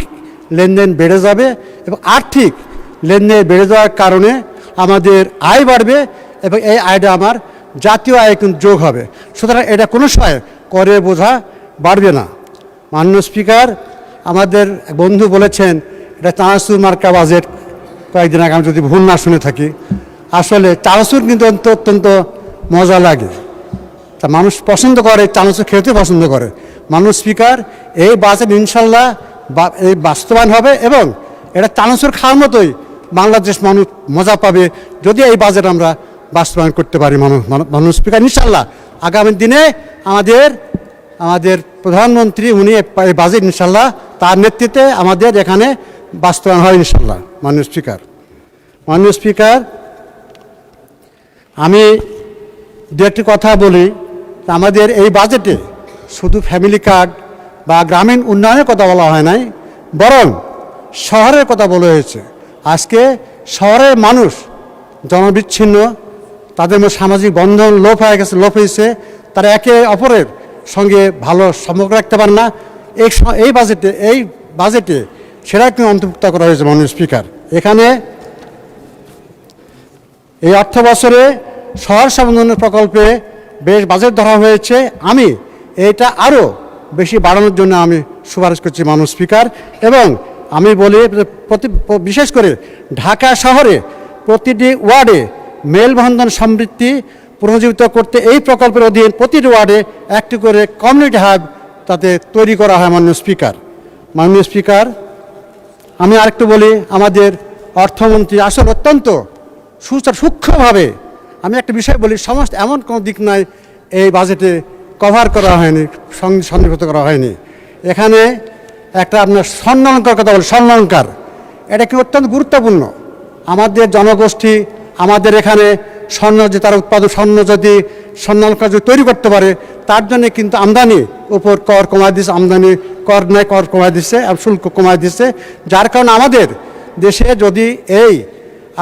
Speaker 10: লেনদেন বেড়ে যাবে এবং আর্থিক লেনদেন বেড়ে যাওয়ার কারণে আমাদের আয় বাড়বে এবং এই আয়টা আমার জাতীয় আয় কিন্তু যোগ হবে। সুতরাং এটা কোনো সময় করের বোঝা বাড়বে না। মাননীয় স্পিকার, আমাদের বন্ধু বলেছেন এটা চানাচুর মার্কা বাজেট, কয়েকদিন আগে আমি যদি ভুল না শুনে থাকি। আসলে চানাচুর কিন্তু অত্যন্ত মজা লাগে, তা মানুষ পছন্দ করে, চানাচুর খেতে পছন্দ করে। মাননীয় স্পিকার, এই বাজেট ইনশাল্লাহ এই বাস্তবায়ন হবে এবং এটা চানাচুর খাওয়ার মতোই বাংলাদেশ মানুষ মজা পাবে যদি এই বাজেট আমরা বাস্তবায়ন করতে পারি। মাননীয় স্পিকার, ইনশাল্লাহ আগামী দিনে আমাদের প্রধানমন্ত্রী উনি এই বাজেট ইনশাল্লাহ তার নেতৃত্বে আমাদের এখানে বাস্তবায়ন হয় ইনশাল্লাহ। মাননীয় স্পিকার, আমি দু একটি কথা বলি। আমাদের এই বাজেটে শুধু ফ্যামিলি কার্ড বা গ্রামীণ উন্নয়নের কথা বলা হয় নাই, বরং শহরের কথা বলা হয়েছে। আজকে শহরের মানুষ জনবিচ্ছিন্ন, তাদের মধ্যে সামাজিক বন্ধন লোপ হয়েছে, তারা একে অপরের সঙ্গে ভালো সম্পর্ক রাখতে পারে না। এই বাজেটে সেটা কিন্তু অন্তর্ভুক্ত করা হয়েছে। মাননীয় স্পিকার, এখানে এই অর্থ বছরে শহর সমন্বয় প্রকল্পে বেশ বাজেট ধরা হয়েছে। আমি এটা আরও বেশি বাড়ানোর জন্য আমি সুপারিশ করছি মাননীয় স্পিকার। এবং আমি বলি বিশেষ করে ঢাকা শহরে প্রতিটি ওয়ার্ডে মেলবন্ধন সমৃদ্ধি পুনর্জীবিত করতে এই প্রকল্পের অধীন প্রতিটি ওয়ার্ডে একটি করে কমিউনিটি হাব তাতে তৈরি করা হয়। মাননীয় স্পিকার, আমি আরেকটু বলি, আমাদের অর্থমন্ত্রী আসলে অত্যন্ত সূক্ষ্মভাবে আমি একটা বিষয় বলি, সমস্ত এমন কোনো দিক নাই এই বাজেটে কভার করা হয়নি, সন্নিবেশ করা হয়নি। এখানে একটা আপনার স্বর্ণালঙ্কার কথা বলি, স্বর্ণালঙ্কার এটা কি অত্যন্ত গুরুত্বপূর্ণ। আমাদের জনগোষ্ঠী, আমাদের এখানে স্বর্ণ যে তারা উৎপাদন, স্বর্ণ যদি স্বর্ণালঙ্কার যদি তৈরি করতে পারে, তার জন্য কিন্তু আমদানি উপর কর কমায় দিচ্ছে, আমদানি কর নেয়, কর কমায় দিচ্ছে, শুল্ক কমায় দিচ্ছে। যার কারণে আমাদের দেশে যদি এই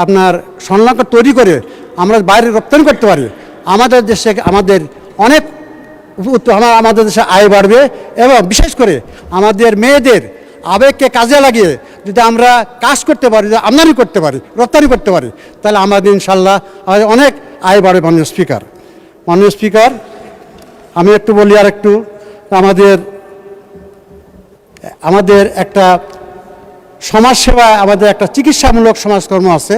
Speaker 10: আপনার স্বর্ণালঙ্কার তৈরি করে আমরা বাইরে রপ্তানি করতে পারি, আমাদের দেশে আমাদের অনেক আমাদের দেশে আয় বাড়বে। এবং বিশেষ করে আমাদের মেয়েদের আবেগকে কাজে লাগিয়ে যদি আমরা কাজ করতে পারি, যদি আমদানি করতে পারি, রপ্তানি করতে পারি, তাহলে আমাদের ইনশাল্লাহ আমাদের অনেক আয় বাড়বে। মাননীয় স্পিকার, আমি একটু বলি আর একটু, আমাদের একটা সমাজসেবা, আমাদের একটা চিকিৎসামূলক সমাজকর্ম আছে,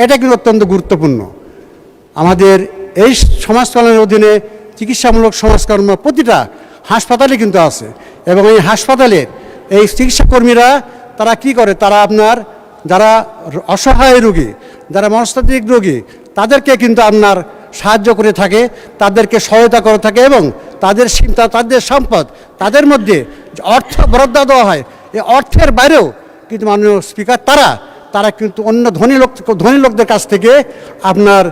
Speaker 10: এটা কিন্তু অত্যন্ত গুরুত্বপূর্ণ। আমাদের এই সমাজকর্মের অধীনে চিকিৎসামূলক সমাজকর্ম প্রতিটা হাসপাতালে কিন্তু আছে। এবং এই হাসপাতালে এই চিকিৎসাকর্মীরা তারা কি করে, তারা আপনার যারা অসহায় রোগী, যারা মনস্তাত্ত্বিক রোগী, তাদেরকে কিন্তু আপনার সাহায্য করে থাকে, তাদেরকে সহায়তা করে থাকে। এবং তাদের তাদের সম্পদ, তাদের মধ্যে অর্থ বরাদ্দ দেওয়া হয়, এই অর্থের বাইরেও কিন্তু মাননীয় স্পিকার তারা কিন্তু অন্য ধনী লোকদের কাছ থেকে আপনার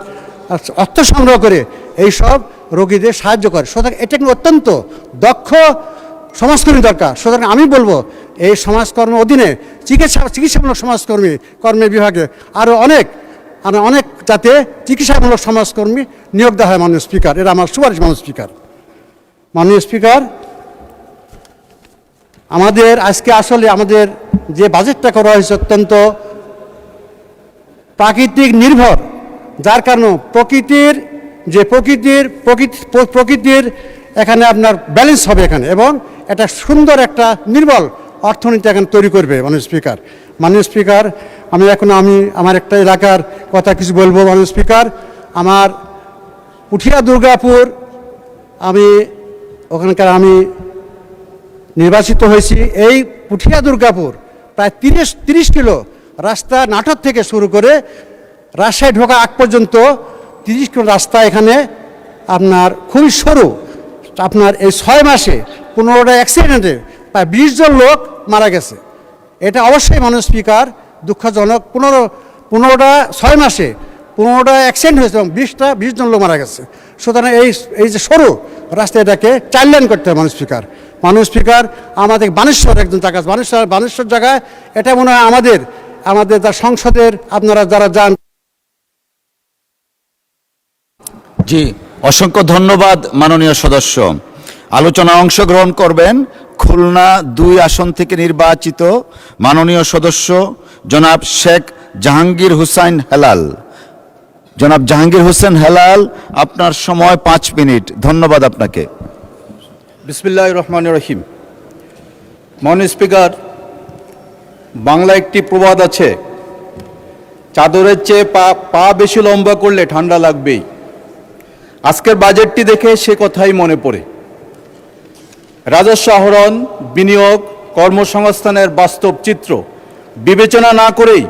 Speaker 10: অর্থ সংগ্রহ করে এইসব রোগীদের সাহায্য করে। সুতরাং এটা কিন্তু অত্যন্ত দক্ষ সমাজকর্মী দরকার। সুতরাং আমি বলবো এই সমাজকর্মের অধীনে চিকিৎসামূলক কর্মের বিভাগে আরও অনেক যাতে চিকিৎসামূলক সমাজকর্মী নিয়োগ দেওয়া হয়। মাননীয় স্পিকার, এটা আমার সুপারিশ। মাননীয় স্পিকার, আমাদের আজকে আসলে আমাদের যে বাজেটটা করা হয়েছে অত্যন্ত প্রাকৃতিক নির্ভর, যার কারণে প্রকৃতির এখানে আপনার ব্যালেন্স হবে এখানে, এবং একটা সুন্দর একটা নির্মল অর্থনীতি এখানে তৈরি করবে। মাননীয় স্পিকার, আমি আমার একটা এলাকার কথা কিছু বলবো। মাননীয় স্পিকার, আমার পুঠিয়া দুর্গাপুর, ওখানকার আমি নির্বাচিত হয়েছি। এই পুঠিয়া দুর্গাপুর প্রায় 30 কিলো রাস্তা, নাটোর থেকে শুরু করে রাজশাহী ঢোকা আগ পর্যন্ত 30 কিলো রাস্তা এখানে আপনার খুবই সরু। আপনার এই 6 মাসে 15টা অ্যাক্সিডেন্টে প্রায় 20 জন লোক মারা গেছে। এটা অবশ্যই মাননীয় স্পিকার দুঃখজনক। 6 মাসে 15টা অ্যাক্সিডেন্ট হয়েছে এবং 20 জন লোক মারা গেছে। সুতরাং এই যে সরু রাস্তা, এটাকে 4 লেন করতে হবে। মাননীয় স্পিকার, আমাদের বানেশ্বর একজন জায়গা, বানেশ্বর জায়গায় এটা মনে হয় আমাদের যা সংসদের আপনারা যারা যান।
Speaker 1: জি, অসংখ্য ধন্যবাদ মাননীয় সদস্য। আলোচনা অংশগ্রহণ করবেন খুলনা 2 আসন থেকে নির্বাচিত মাননীয় সদস্য জনাব শেখ জাহাঙ্গীর হুসাইন হেলাল। জনাব জাহাঙ্গীর হোসেন হেলাল, আপনার সময় 5 মিনিট। ধন্যবাদ আপনাকে।
Speaker 11: বিসমিল্লাহির রহমানির রহিম। মাননীয় স্পিকার, বাংলা একটি প্রবাদ আছে, চাদরের চেয়ে পা বেশি লম্বা করলে ঠান্ডা লাগবেই। আজকের বাজেটটি দেখে সে কথাই মনে পড়ে। রাজস্ব আহরণ, বিনিয়োগ, কর্মসংস্থানের বাস্তব চিত্র বিবেচনা না করেই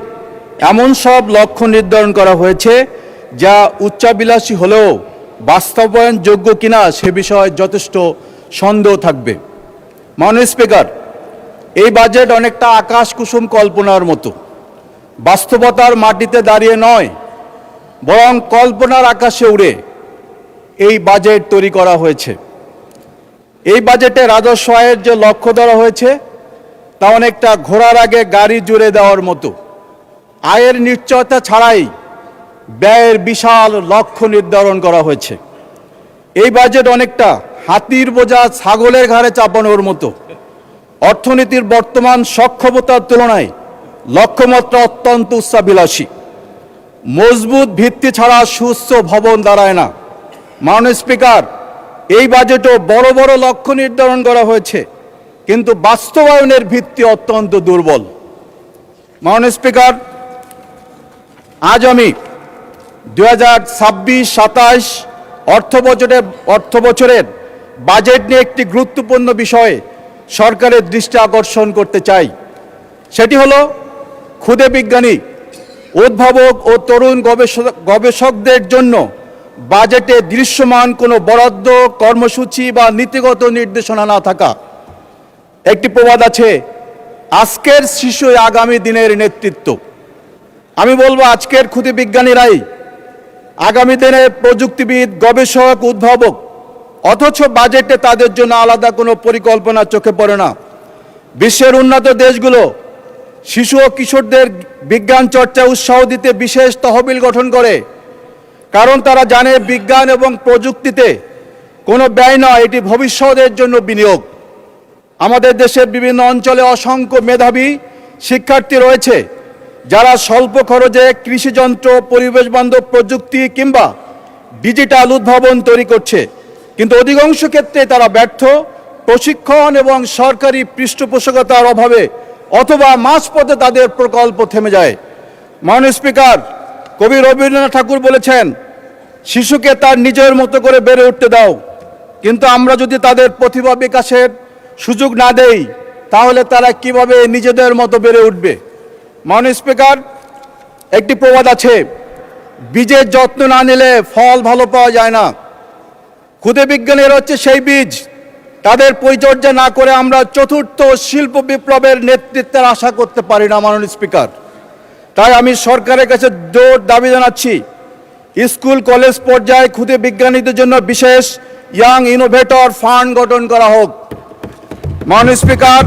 Speaker 11: এমন সব লক্ষ্য নির্ধারণ করা হয়েছে যা উচ্চাবিলাসী হলেও বাস্তবায়নযোগ্য কিনা সে বিষয়ে যথেষ্ট সন্দেহ থাকবে। মাননীয় স্পিকার, এই বাজেট অনেকটা আকাশ কুসুম কল্পনার মতো, বাস্তবতার মাটিতে দাঁড়িয়ে নয়, বরং কল্পনার আকাশে উড়ে এই বাজেট তৈরি করা হয়েছে। এই বাজেটে রাজস্ব আয়ের যে লক্ষ্য ধরা হয়েছে তা অনেকটা ঘোড়ার আগে গাড়ি জুড়ে দেওয়ার মতো। আয়ের নিশ্চয়তা ছাড়াই ব্যয়ের বিশাল লক্ষ্য নির্ধারণ করা হয়েছে। এই বাজেট অনেকটা হাতির বোঝা ছাগলের ঘাড়ে চাপানোর মতো। অর্থনীতির বর্তমান সক্ষমতার তুলনায় লক্ষ্যমাত্রা অত্যন্ত উচ্চাভিলাষী। মজবুত ভিত্তি ছাড়া সুস্থ ভবন দাঁড়ায় না। মাননীয় স্পিকার, এই বাজেটও বড় বড় লক্ষ্য নির্ধারণ করা হয়েছে, কিন্তু বাস্তবায়নের ভিত্তি অত্যন্ত দুর্বল। মাননীয় স্পিকার, আজ আমি 2026-27 অর্থ বছরের বাজেট নিয়ে একটি গুরুত্বপূর্ণ বিষয়ে সরকারের দৃষ্টি আকর্ষণ করতে চাই। সেটি হলো ক্ষুদে বিজ্ঞানী, উদ্ভাবক ও তরুণ গবেষকদের জন্য বাজেটে দৃশ্যমান কোনো বরাদ্দ, কর্মসূচি বা নীতিগত নির্দেশনা না থাকা। একটি প্রবাদ আছে, আজকের শিশুই আগামী দিনের নেতৃত্ব। আমি বলবো আজকের ক্ষুদে বিজ্ঞানীরাই আগামী দিনের প্রযুক্তিবিদ, গবেষক, উদ্ভাবক, অথচ বাজেটে তাদের জন্য আলাদা কোনো পরিকল্পনা চোখে পড়ে না। বিশ্বের উন্নত দেশগুলো শিশু ও কিশোরদের বিজ্ঞান চর্চা উৎসাহ দিতে বিশেষ তহবিল গঠন করে, কারণ তারা জানে বিজ্ঞান এবং প্রযুক্তিতে কোনো ব্যয় নয়, এটি ভবিষ্যতের জন্য বিনিয়োগ। আমাদের দেশের বিভিন্ন অঞ্চলে অসংখ্য মেধাবী শিক্ষার্থী রয়েছে যারা স্বল্প খরচে কৃষিযন্ত্র, পরিবেশ বান্ধব প্রযুক্তি কিংবা ডিজিটাল উদ্ভাবন তৈরি করছে, কিন্তু অধিকাংশ ক্ষেত্রে তারা ব্যর্থ, প্রশিক্ষণ এবং সরকারি পৃষ্ঠপোষকতার অভাবে অথবা মাঝপথে তাদের প্রকল্প থেমে যায়। মাননীয় স্পিকার, কবি রবীন্দ্রনাথ ঠাকুর বলেছেন, শিশুকে তার নিজের মতো করে বেড়ে উঠতে দাও, কিন্তু আমরা যদি তাদের প্রতিভা বিকাশের সুযোগ না দেই তাহলে তারা কিভাবে নিজেদের মতো বেড়ে উঠবে? মাননীয় স্পিকার, একটি প্রবাদ আছে, বীজের যত্ন না নিলে ফল ভালো পাওয়া যায় না। ক্ষুদে বিজ্ঞানীরা হচ্ছে সেই বীজ, তাদের পরিচর্যা না করে আমরা চতুর্থ শিল্প বিপ্লবের নেতৃত্বের আশা করতে পারি না। মাননীয় স্পিকার, তাই আমি সরকারের কাছে জোর দাবি জানাচ্ছি, স্কুল কলেজ পর্যায়ে ক্ষুদে বিজ্ঞানীদের জন্য বিশেষ ইয়াং ইনোভেটর ফান্ড গঠন করা হোক। মাননীয় স্পিকার,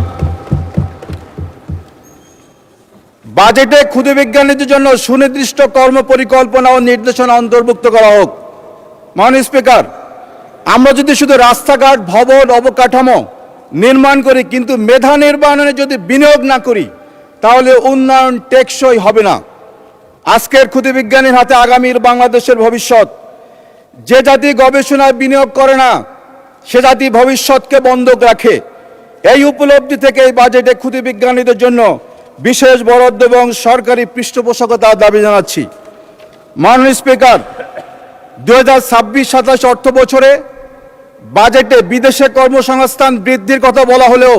Speaker 11: বাজেটে ক্ষুদে বিজ্ঞানীদের জন্য সুনির্দিষ্ট কর্ম পরিকল্পনা ও নির্দেশনা অন্তর্ভুক্ত করা হোক। মাননীয় স্পিকার, আমরা যদি শুধু রাস্তাঘাট, ভবন, অবকাঠামো নির্মাণ করি কিন্তু মেধা নির্মাণে যদি বিনিয়োগ না করি তাহলে উন্নয়ন টেকসই হবে না। আজকের ক্ষুদে বিজ্ঞানীর হাতে আগামীর বাংলাদেশের ভবিষ্যৎ। যে জাতি গবেষণায় বিনিয়োগ করে না সে জাতি ভবিষ্যৎকে বন্ধক রাখে। এই উপলব্ধি থেকে এই বাজেটে ক্ষুদে বিজ্ঞানীদের জন্য বিশেষ বরাদ্দ এবং সরকারি পৃষ্ঠপোষকতার দাবি জানাচ্ছি। মাননীয় স্পিকার, 2026-27 অর্থ বছরে বাজেটে বিদেশে কর্মসংস্থান বৃদ্ধির কথা বলা হলেও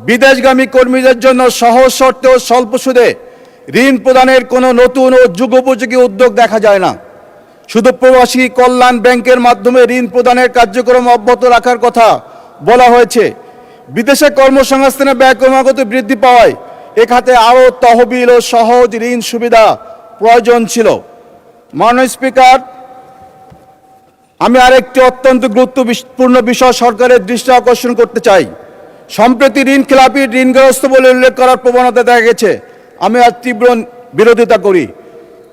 Speaker 11: বিদেশগামী কর্মীদের জন্য সহজ শর্তে ও স্বল্প সুদে ঋণ প্রদানের কোনো নতুন ও যুগোপযোগী উদ্যোগ দেখা যায় না। শুধু প্রবাসী কল্যাণ ব্যাংকের মাধ্যমে ঋণ প্রদানের কার্যক্রম অব্যাহত রাখার কথা বলা হয়েছে। বিদেশে কর্মসংস্থানের ব্যয় ক্রমাগত বৃদ্ধি পাওয়ায় এ খাতে আরও তহবিল ও সহজ ঋণ সুবিধা প্রয়োজন ছিল। মাননীয় স্পিকার, আমি আরেকটি অত্যন্ত গুরুত্বপূর্ণ বিষয় সরকারের দৃষ্টি আকর্ষণ করতে চাই। সম্প্রতি ঋণ খেলাপি, ঋণগ্রস্ত বলে উল্লেখ করার প্রবণতা দেখা গেছে। আমি আর তীব্র বিরোধিতা করি।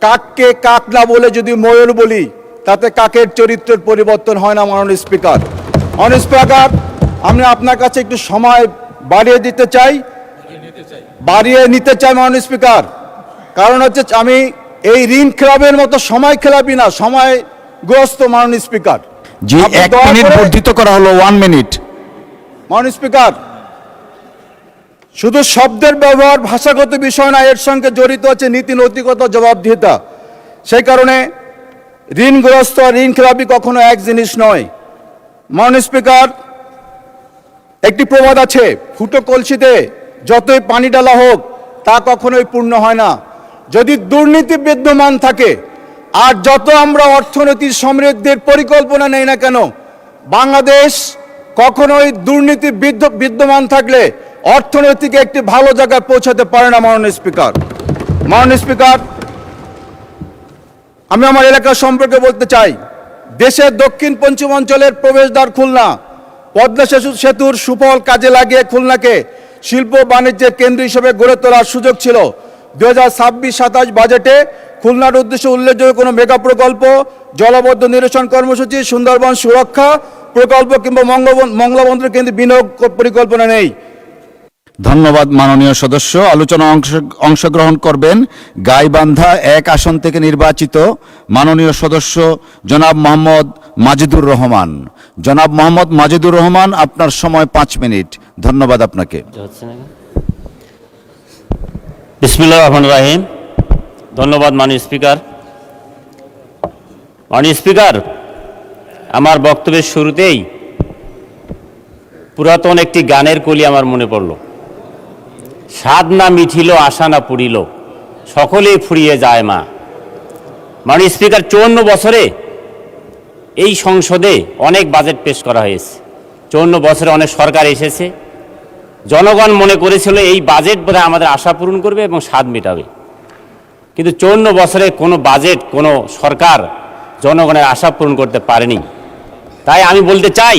Speaker 11: কাককে কাক না বলে যদি ময়ূর বলি তাতে কাকের চরিত্রের পরিবর্তন হয় না। মাননীয় স্পিকার, মাননীয় স্পিকার, আমি আপনার কাছে একটু সময় বাড়িয়ে নিতে চাই মাননীয় স্পিকার, কারণ হচ্ছে আমি এই ঋণ খেলাপের মতো সময় খেলাপি না, সময়গ্রস্ত। মাননীয় স্পিকার,
Speaker 1: জি, 1 মিনিট বর্ধিত করা হলো, 1 মিনিট।
Speaker 11: মাননীয় স্পিকার, শুধু শব্দের ব্যবহার ভাষাগত বিষয় না, এর সঙ্গে জড়িত আছে নীতি নৈতিকতা, জবাবদিহিতা। সেই কারণে ঋণগ্রস্ত আর ঋণ খেলাপি কখনো এক জিনিস নয়। মাননীয় স্পিকার, একটি প্রবাদ আছে, ফুটো কলসিতে যতই পানি ডালা হোক তা কখনোই পূর্ণ হয় না। যদি দুর্নীতি বিদ্যমান থাকে আর যত আমরা অর্থনৈতিক সমৃদ্ধির পরিকল্পনা নেই না কেন, বাংলাদেশ কখনোই দুর্নীতি বিদ্যমান থাকলে অর্থনৈতিক একটি ভালো জায়গায় পৌঁছাতে পারে না। মাননীয় স্পিকার, আমি আমার এলাকা সম্পর্কে বলতে চাই। দেশের দক্ষিণ পশ্চিমাঞ্চলের প্রবেশদ্বার খুলনা, পদ্মা সেতুর সুফল কাজে লাগিয়ে খুলনাকে শিল্প বাণিজ্যের কেন্দ্র হিসেবে গড়ে তোলার সুযোগ ছিল। 2026-27 বাজেটে খুলনার উদ্দেশ্যে উল্লেখযোগ্য কোনো মেগা প্রকল্প, জলবদ্ধ নিরসন কর্মসূচি, সুন্দরবন সুরক্ষা প্রকল্প কিংবা মংলাবন্দর কেন্দ্রে বিনিয়োগ পরিকল্পনা নেই।
Speaker 1: ধন্যবাদ মাননীয় সদস্য। আলোচনা অংশগ্রহণ করবেন গাইবান্ধা 1 আসন থেকে নির্বাচিত মাননীয় সদস্য জনাব মোহাম্মদ মাজিদুর রহমান। জনাব মোহাম্মদ মাজিদুর রহমান, আপনার সময় 5 মিনিট। ধন্যবাদ আপনাকে।
Speaker 12: বিসমিল্লাহির রহমানির রহিম। ধন্যবাদ মাননীয় স্পিকার। মাননীয় স্পিকার, আমার বক্তব্যের শুরুতেই পুরাতন একটি গানের কলি আমার মনে পড়ল। স্বাদ না মিঠিল, আশা না পুরিল, সকলেই ফুরিয়ে যায় মা। মাননীয় স্পিকার, 54 বছরে এই সংসদে অনেক বাজেট পেশ করা হয়েছে, 54 বছরে অনেক সরকার এসেছে, জনগণ মনে করেছিল এই বাজেট বোধহয় আমাদের আশা পূরণ করবে এবং স্বাদ মেটাবে, কিন্তু 54 বছরে কোনো বাজেট, কোনো সরকার জনগণের আশা পূরণ করতে পারেনি। তাই আমি বলতে চাই,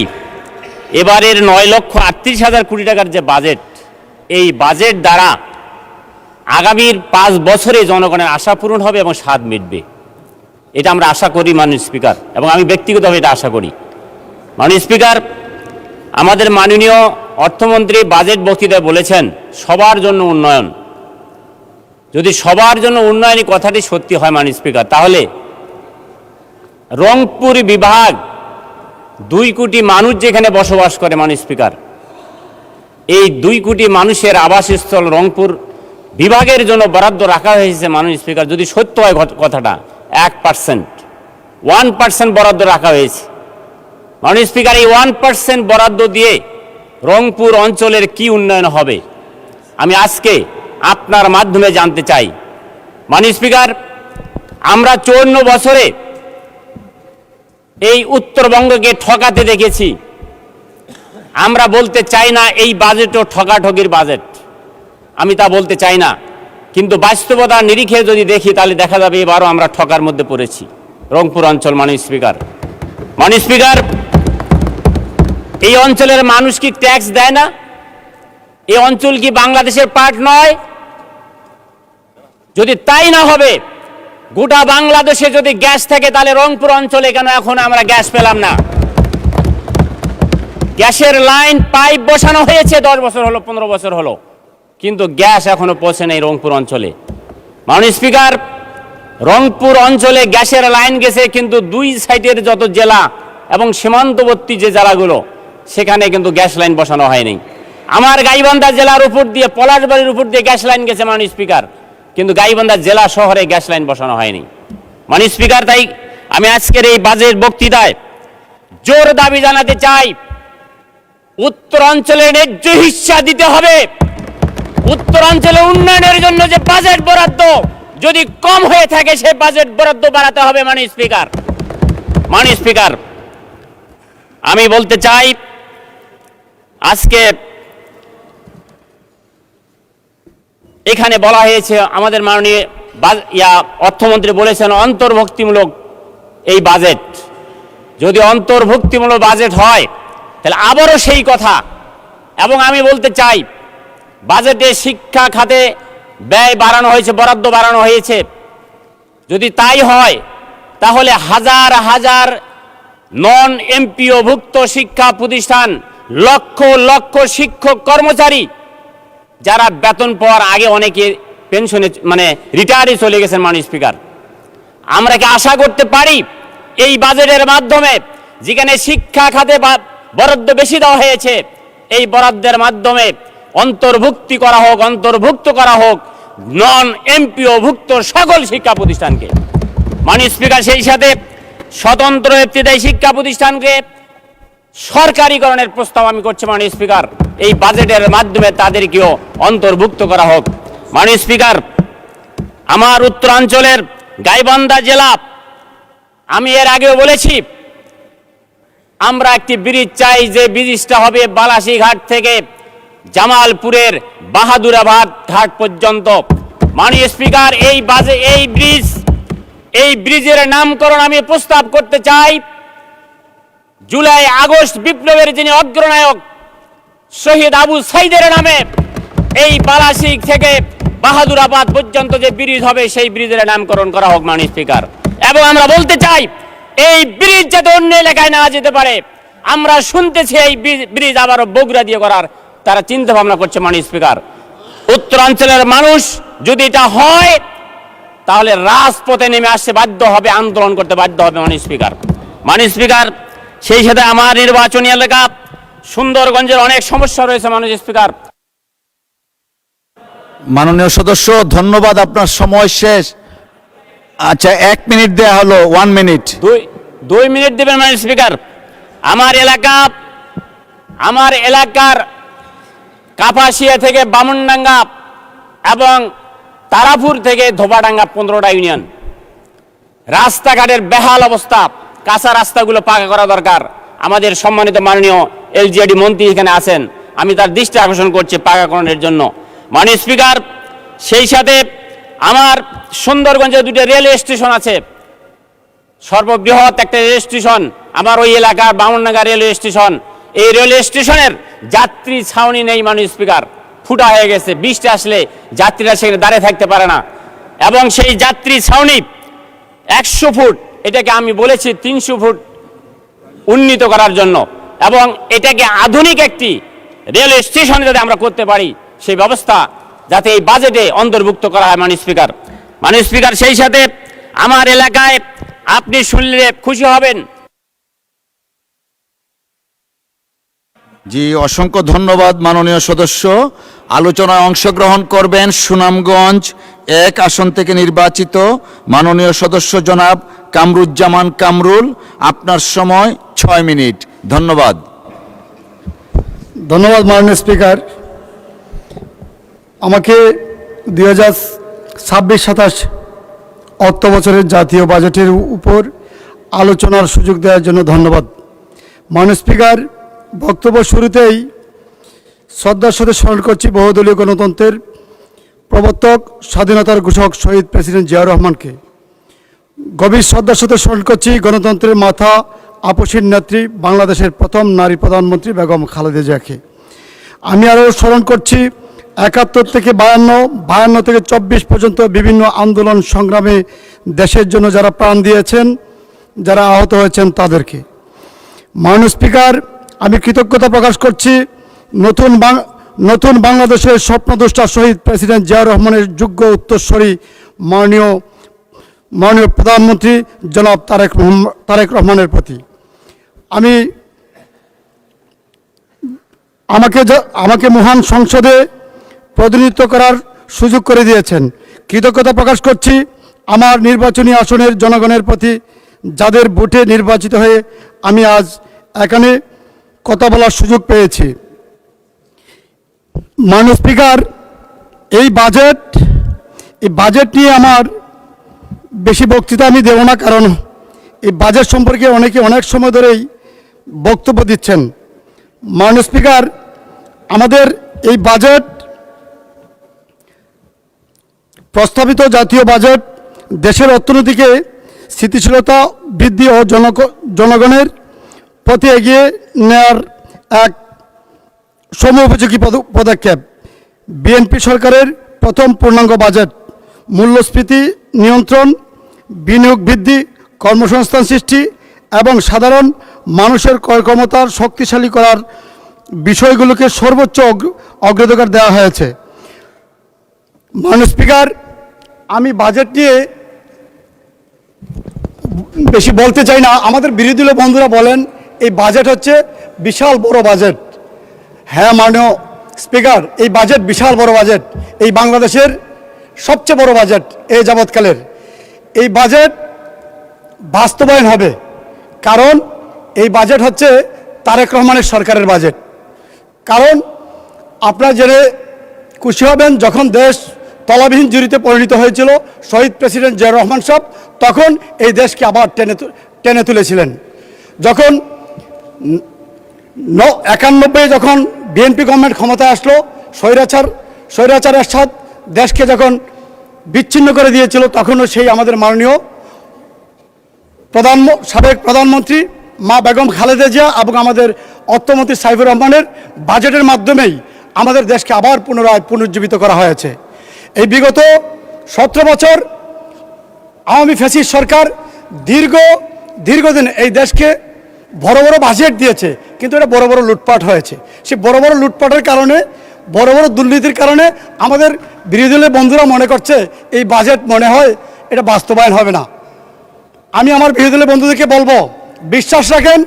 Speaker 12: এবারের 9,38,000 কোটি টাকার যে বাজেট, এই বাজেট দ্বারা আগামীর 5 বছরে জনগণের আশা পূরণ হবে এবং স্বাদ মিটবে, এটা আমরা আশা করি মাননীয় স্পিকার, এবং আমি ব্যক্তিগতভাবে এটা আশা করি। মাননীয় স্পিকার, আমাদের মাননীয় অর্থমন্ত্রী বাজেট বক্তৃতায় বলেছেন সবার জন্য উন্নয়ন। যদি সবার জন্য উন্নয়নী কথাটি সত্যি হয় মাননীয় স্পিকার, তাহলে রংপুর বিভাগ 2 কোটি মানুষ যেখানে বসবাস করে মাননীয় স্পিকার, এই 2 কোটি মানুষের আবাসস্থল রংপুর বিভাগের জন্য বরাদ্দ রাখা হয়েছে মাননীয় স্পিকার। যদি সত্য হয় কথাটা, 1% বরাদ্দ রাখা হয়েছে মাননীয় স্পিকার। এই 1% বরাদ্দ দিয়ে রংপুর অঞ্চলের কি উন্নয়ন হবে আমি আজকে আপনার মাধ্যমে জানতে চাই। মাননীয় স্পিকার, আমরা 54 বছরে এই উত্তরবঙ্গকে ঠকাতে দেখেছি। আমরা বলতে চাই না এই বাজেটও ঠকাঠকির বাজেট, আমি তা বলতে চাই না, কিন্তু বাস্তবতার নিরিখে যদি দেখি তাহলে দেখা যাবে এবারও আমরা ঠকার মধ্যে পড়েছি রংপুর অঞ্চল। মাননীয় স্পিকার, মাননীয় স্পিকার, এই অঞ্চলের মানুষ কি ট্যাক্স দেয় না? এই অঞ্চল কি বাংলাদেশের পার্ট নয়? যদি তাই না হবে, গোটা বাংলাদেশে যদি গ্যাস থাকে তাহলে রংপুর অঞ্চলে কেন এখন আমরা গ্যাস পেলাম না? গ্যাসের লাইন পাইপ বসানো হয়েছে 10 বছর হলো, 15 বছর হলো, কিন্তু গ্যাস এখনো পৌঁছে নেই রংপুর অঞ্চলে। মাননীয় স্পিকার, রংপুর অঞ্চলে গ্যাসের লাইন গেছে, কিন্তু 2 সাইডের যত জেলা এবং সীমান্তবর্তী যে জেলাগুলো সেখানে কিন্তু গ্যাস লাইন বসানো হয়নি। আমার গাইবান্ধা জেলার উপর দিয়ে, পলাশবাড়ির উপর দিয়ে গ্যাস লাইন গেছে মাননীয় স্পিকার, কিন্তু গাইবান্ধা জেলা শহরে গ্যাস লাইন বসানো হয়নি মাননীয় স্পিকার। তাই আমি আজকের এই বাজেট বক্তৃতায় জোর দাবি জানাতে চাই, উত্তরাঞ্চলে ন্যায্য হিস্সা দিতে হবে। উত্তরাঞ্চলে উন্নয়নের জন্য যে বাজেট বরাদ্দ যদি কম হয়ে থাকে, সেই বাজেট বরাদ্দ বাড়াতে হবে মাননীয় স্পিকার। মাননীয় স্পিকার, আমি বলতে চাই, আজকে এখানে বলা হয়েছে, আমাদের মাননীয় অর্থমন্ত্রী বলেছেন অন্তর্ভুক্তিমূলক এই বাজেট। যদি অন্তর্ভুক্তিমূলক বাজেট হয় তাহলে আবারও সেই কথা। এবং আমি বলতে চাই, বাজেটে শিক্ষা খাতে ব্যয় বাড়ানো হয়েছে, বরাদ্দ বাড়ানো হয়েছে। যদি তাই হয় তাহলে হাজার হাজার নন এমপিও ভুক্ত শিক্ষা প্রতিষ্ঠান, লক্ষ লক্ষ শিক্ষক কর্মচারী যারা বেতন পাওয়ার আগে অনেকে পেনশনে রিটায়ারে চলে গেছেন মাননীয় স্পিকার, আমরা কি আশা করতে পারি এই বাজেটের মাধ্যমে, যেখানে শিক্ষা খাতে বরাদ্দ বেশি দেওয়া হয়েছে, এই বরাদ্দের মাধ্যমে অন্তর্ভুক্ত করা হোক নন এমপিও ভুক্ত সকল শিক্ষা প্রতিষ্ঠানকে মাননীয় স্পিকার। সেই সাথে স্বতন্ত্র ইবতেদায়ী শিক্ষা প্রতিষ্ঠানকে সরকারিকরণের প্রস্তাব আমি করছি মাননীয় স্পিকার। এই বাজেটের মাধ্যমে তাদেরকেও অন্তর্ভুক্ত করা হোক মাননীয় স্পিকার। আমার উত্তরাঞ্চলের গাইবান্ধা জেলা, আমি এর আগেও বলেছি, আমরা একটি ব্রিজ চাই, যে ব্রিজটা হবে বালাসীঘাট থেকে জামালপুরের বাহাদুরাবাদ ঘাট পর্যন্ত। মাননীয় স্পিকার, এই ব্রিজের নামকরণ আমি প্রস্তাব করতে চাই জুলাই আগস্ট বিপ্লবের যিনি অগ্রনায়ক শহীদ আবু সাইদের নামে। এই বালাসী থেকে বাহাদুরাবাদ পর্যন্ত যে ব্রিজ হবে, সেই ব্রিজের নামকরণ করা হোক মাননীয় স্পিকার। এবং আমরা বলতে চাই, এই ব্রিজ যাতে অন্য এলাকায় না যেতে পারে। আমরা শুনতেছি এই ব্রিজ আবারও বগুড়া দিয়ে করার তারা চিন্তা ভাবনা করছে মাননীয় স্পিকার। উত্তরাঞ্চলের মানুষ যদি এটা হয় তাহলে রাজপথে নেমে আসতে বাধ্য হবে, আন্দোলন করতে বাধ্য হবে মাননীয় স্পিকার। মাননীয় স্পিকার, সেই সাথে আমার নির্বাচনী এলাকা সুন্দরগঞ্জের অনেক সমস্যা রয়েছে মাননীয় স্পিকার।
Speaker 1: মাননীয় সদস্য, ধন্যবাদ, আপনার সময় শেষ। আচ্ছা, 1 মিনিট দেয়া হলো, 1 মিনিট।
Speaker 12: 2 মিনিট দেবেন মাননীয় স্পিকার। আমার এলাকার কাপাসিয়া থেকে বামনডাঙ্গা এবং তারাপুর থেকে ধোপাডাঙ্গা 15টা ইউনিয়ন, রাস্তাঘাটের বেহাল অবস্থা। কাঁচা রাস্তাগুলো পাকা করা দরকার। আমাদের সম্মানিত মাননীয় এলজিআইডি মন্ত্রী এখানে আছেন, আমি তার দৃষ্টি আকর্ষণ করছি পাকাকরণের জন্য। মাননীয় স্পিকার, সেই সাথে আমার সুন্দরগঞ্জে দুটো রেলওয়ে স্টেশন আছে, সর্ববৃহৎ একটা রেল স্টেশন আমার ওই এলাকার বামনডাঙ্গা রেলওয়ে স্টেশন। এই রেলওয়ে স্টেশনের যাত্রী ছাউনি নেই মাননীয় স্পিকার, ফুটা হয়ে গেছে। বৃষ্টি আসলে যাত্রীরা সেখানে দাঁড়িয়ে থাকতে পারে না। এবং সেই যাত্রী ছাউনি 100 ফুট, এটাকে আমি বলেছি 300 ফুট উন্নীত করার জন্য, এবং এটাকে আধুনিক একটি রেলওয়ে স্টেশন যাতে আমরা করতে পারি সেই ব্যবস্থা যাতে এই বাজেটে অন্তর্ভুক্ত করা হয় মাননীয় স্পিকার। মাননীয় স্পিকার, সেই সাথে আমার এলাকায় আপনি শুনলে খুশি হবেন,
Speaker 1: জি, অসংখ্য ধন্যবাদ মাননীয় সদস্য। আলোচনায় অংশগ্রহণ করবেন সুনামগঞ্জ 1 আসন থেকে নির্বাচিত মাননীয় সদস্য জনাব কামরুজ্জামান কামরুল। আপনার সময় 6 মিনিট। ধন্যবাদ।
Speaker 10: ধন্যবাদ মাননীয় স্পিকার। আমাকে 2026-27 অর্থ বছরের জাতীয় বাজেটের উপর আলোচনার সুযোগ দেওয়ার জন্য ধন্যবাদ। মাননীয় স্পিকার, বক্তব্য শুরুতেই শ্রদ্ধার সাথে স্মরণ করছি বহুদলীয় গণতন্ত্রের প্রবর্তক, স্বাধীনতার ঘোষক শহীদ প্রেসিডেন্ট জিয়াউর রহমানকে। গভীর শ্রদ্ধার সাথে স্মরণ করছি গণতন্ত্রের মাথা, আপসীর নেত্রী, বাংলাদেশের প্রথম নারী প্রধানমন্ত্রী বেগম খালেদা জিয়াকে। আমি আরও স্মরণ করছি 71 থেকে 52, 52 থেকে 24 পর্যন্ত বিভিন্ন আন্দোলন সংগ্রামে দেশের জন্য যারা প্রাণ দিয়েছেন, যারা আহত হয়েছেন তাদেরকে। মাননীয় স্পিকার, আমি কৃতজ্ঞতা প্রকাশ করছি নতুন বাংলাদেশের স্বপ্নদ্রষ্টা শহীদ প্রেসিডেন্ট জিয়াউর রহমানের যোগ্য উত্তরসূরি মাননীয় প্রধানমন্ত্রী জনাব তারেক রহমানের প্রতি। আমাকে মহান সংসদে প্রতিনিধিত্ব করার সুযোগ করে দিয়েছেন। কৃতজ্ঞতা প্রকাশ করছি আমার নির্বাচনী আসনের জনগণের প্রতি, যাদের ভোটে নির্বাচিত হয়ে আমি আজ এখানে কথা বলার সুযোগ পেয়েছি। মাননীয় স্পিকার, এই বাজেট নিয়ে আমার বেশি বক্তৃতা আমি দেব না, কারণ এই বাজেট সম্পর্কে অনেকে অনেক সময় ধরেই বক্তব্য দিচ্ছেন। মাননীয় স্পিকার, আমাদের এই বাজেট, প্রস্তাবিত জাতীয় বাজেট দেশের অর্থনীতিকে স্থিতিশীলতা বৃদ্ধি ও জনগণের পথে এগিয়ে নেওয়ার এক সময়োপযোগী পদক্ষেপ। বিএনপি সরকারের প্রথম পূর্ণাঙ্গ বাজেট মূল্যস্ফীতি নিয়ন্ত্রণ, বিনিয়োগ বৃদ্ধি, কর্মসংস্থান সৃষ্টি এবং সাধারণ মানুষের ক্রয় ক্ষমতার শক্তিশালী করার বিষয়গুলোকে সর্বোচ্চ অগ্রাধিকার দেওয়া হয়েছে। মাননীয় স্পিকার, আমি বাজেট নিয়ে বেশি বলতে চাই না। আমাদের বিরোধী দলীয় বন্ধুরা বলেন এই বাজেট হচ্ছে বিশাল বড় বাজেট। হ্যাঁ মাননীয় স্পিকার, এই বাজেট বিশাল বড় বাজেট, এই বাংলাদেশের সবচেয়ে বড় বাজেট এই যাবৎকালের। এই বাজেট বাস্তবায়ন হবে, কারণ এই বাজেট হচ্ছে তারেক রহমানের সরকারের বাজেট। কারণ আপনারা জেনে খুশি হবেন, যখন দেশ তলাবিহীন জুড়িতে পরিণত হয়েছিল শহীদ প্রেসিডেন্ট জিয়াউর রহমান সাহেব, তখন এই দেশকে আবার টেনে তুলেছিলেন। যখন 91 যখন বিএনপি গভর্নমেন্ট ক্ষমতায় আসলো, স্বৈরাচার এরশাদ দেশকে যখন বিচ্ছিন্ন করে দিয়েছিল, তখনও সেই আমাদের মাননীয় সাবেক প্রধানমন্ত্রী মা বেগম খালেদা জিয়া এবং আমাদের অর্থমন্ত্রী সাইফুর রহমানের বাজেটের মাধ্যমেই আমাদের দেশকে আবার পুনরায় পুনর্জীবিত করা হয়েছে। এই বিগত 17 বছর আওয়ামী ফ্যাসিস্ট সরকার দীর্ঘদিন এই দেশকে বড় বড় বাজেট দিয়েছে, কিন্তু এটা বড় বড় লুটপাট হয়েছে। সেই বড় বড় লুটপাটের কারণে, বড় বড় দুর্নীতির কারণে আমাদের বিরোধী দলের বন্ধুরা মনে করছে এই বাজেট মনে হয় এটা বাস্তবায়ন হবে না। আমি আমার বিরোধী দলের বন্ধুদেরকে বলবো, বিশ্বাস রাখেন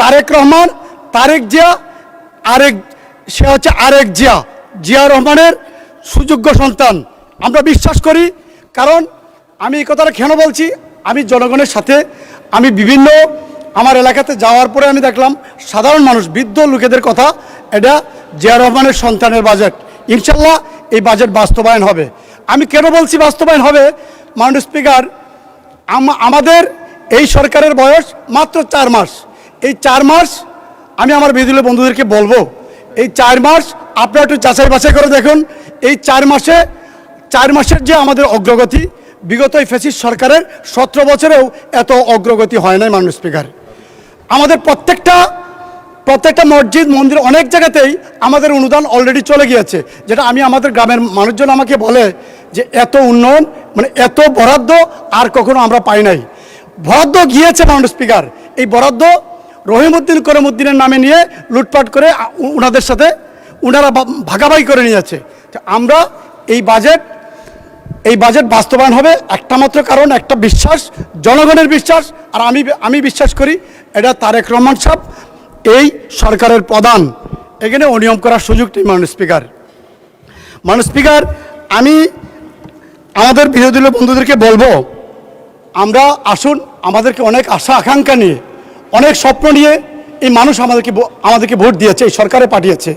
Speaker 10: তারেক রহমান, তারেক জিয়া সে হচ্ছে আরেক জিয়া রহমানের সুযোগ্য সন্তান। আমরা বিশ্বাস করি, কারণ আমি এই কথাটা কেন বলছি, আমি জনগণের সাথে আমি বিভিন্ন আমার এলাকাতে যাওয়ার পরে আমি দেখলাম সাধারণ মানুষ, বৃদ্ধ লোকেদের কথা, এটা জিয়া রহমানের সন্তানের বাজেট। ইনশাল্লাহ এই বাজেট বাস্তবায়ন হবে। আমি কেন বলছি বাস্তবায়ন হবে, মাননীয় স্পিকার, আমাদের
Speaker 2: এই সরকারের বয়স মাত্র 4 মাস। এই 4 মাস আমি আমার বিরোধী দলীয় বন্ধুদেরকে বলবো, এই 4 মাস আপনারা একটু যাচাই বাছাই করে দেখুন। এই 4 মাসের যে আমাদের অগ্রগতি, বিগত এই ফ্যাসিস্ট সরকারের 17 বছরেও এত অগ্রগতি হয় নাই। মাননীয় স্পিকার, আমাদের প্রত্যেকটা মসজিদ মন্দির অনেক জায়গাতেই আমাদের অনুদান অলরেডি চলে গিয়েছে, যেটা আমি আমাদের গ্রামের মানুষজন আমাকে বলে যে এত উন্নয়ন, মানে এত বরাদ্দ আর কখনো আমরা পাই নাই। বরাদ্দ গিয়েছে মাননীয় স্পিকার, এই বরাদ্দ রহিমউদ্দিন করিমউদ্দিনের নামে নিয়ে লুটপাট করে ওনারা ভাগাভাগি করে নিয়েছে। আমরা এই বাজেট বাস্তবায়ন হবে একটা মাত্র কারণ, একটা বিশ্বাস, জনগণের বিশ্বাস। আর আমি বিশ্বাস করি এটা তারেক রহমান সাহেব এই সরকারের প্রধান, এখানে অনিয়ম করার সুযোগ নেই। মাননীয় স্পিকার, আমি আমাদের বিরোধী দলীয় বন্ধুদেরকে বলবো, আমরা আসুন, আমাদেরকে অনেক আশা আকাঙ্ক্ষা নিয়ে, অনেক স্বপ্ন নিয়ে এই মানুষ আমাদেরকে ভোট দিয়েছে, এই সরকারে পাঠিয়েছে।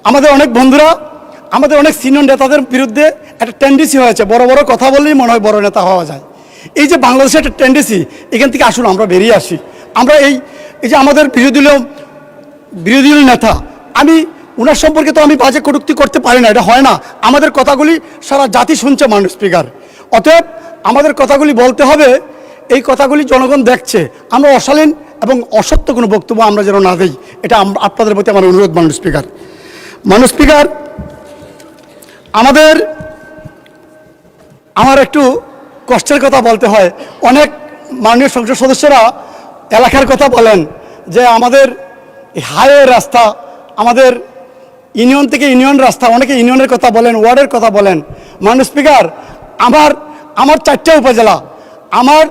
Speaker 2: আমাদের অনেক বন্ধুরা, আমাদের অনেক সিনিয়র নেতাদের বিরুদ্ধে একটা টেন্ডেন্সি হয়েছে, বড় বড় কথা বললেই মনে হয় বড় নেতা হওয়া যায়। এই যে বাংলাদেশের একটা টেন্ডেন্সি, এখান থেকে আসুন আমরা বেরিয়ে আসি। আমরা এই যে আমাদের বিরোধী দলীয় নেতা, আমি ওনার সম্পর্কে তো আমি বাজে কটূক্তি করতে পারি না, এটা হয় না। আমাদের কথাগুলি সারা জাতি শুনছে মাননীয় স্পিকার, অতএব আমাদের কথাগুলি বলতে হবে, এই কথাগুলি জনগণ দেখছে। আমরা অশালীন এবং অসত্য কোনো বক্তব্য আমরা যেন না দিই, এটা আপনাদের প্রতি আমার অনুরোধ। মাননীয় স্পিকার, আমার একটু কষ্টের কথা বলতে হয়। অনেক মাননীয় সংসদ সদস্যরা এলাকার কথা বলেন যে আমাদের হাইওয়ে রাস্তা, আমাদের ইউনিয়ন থেকে ইউনিয়ন রাস্তা, অনেকে ইউনিয়নের কথা বলেন, ওয়ার্ডের কথা বলেন। মাননীয় স্পিকার, আমার 4টে উপজেলা, আমার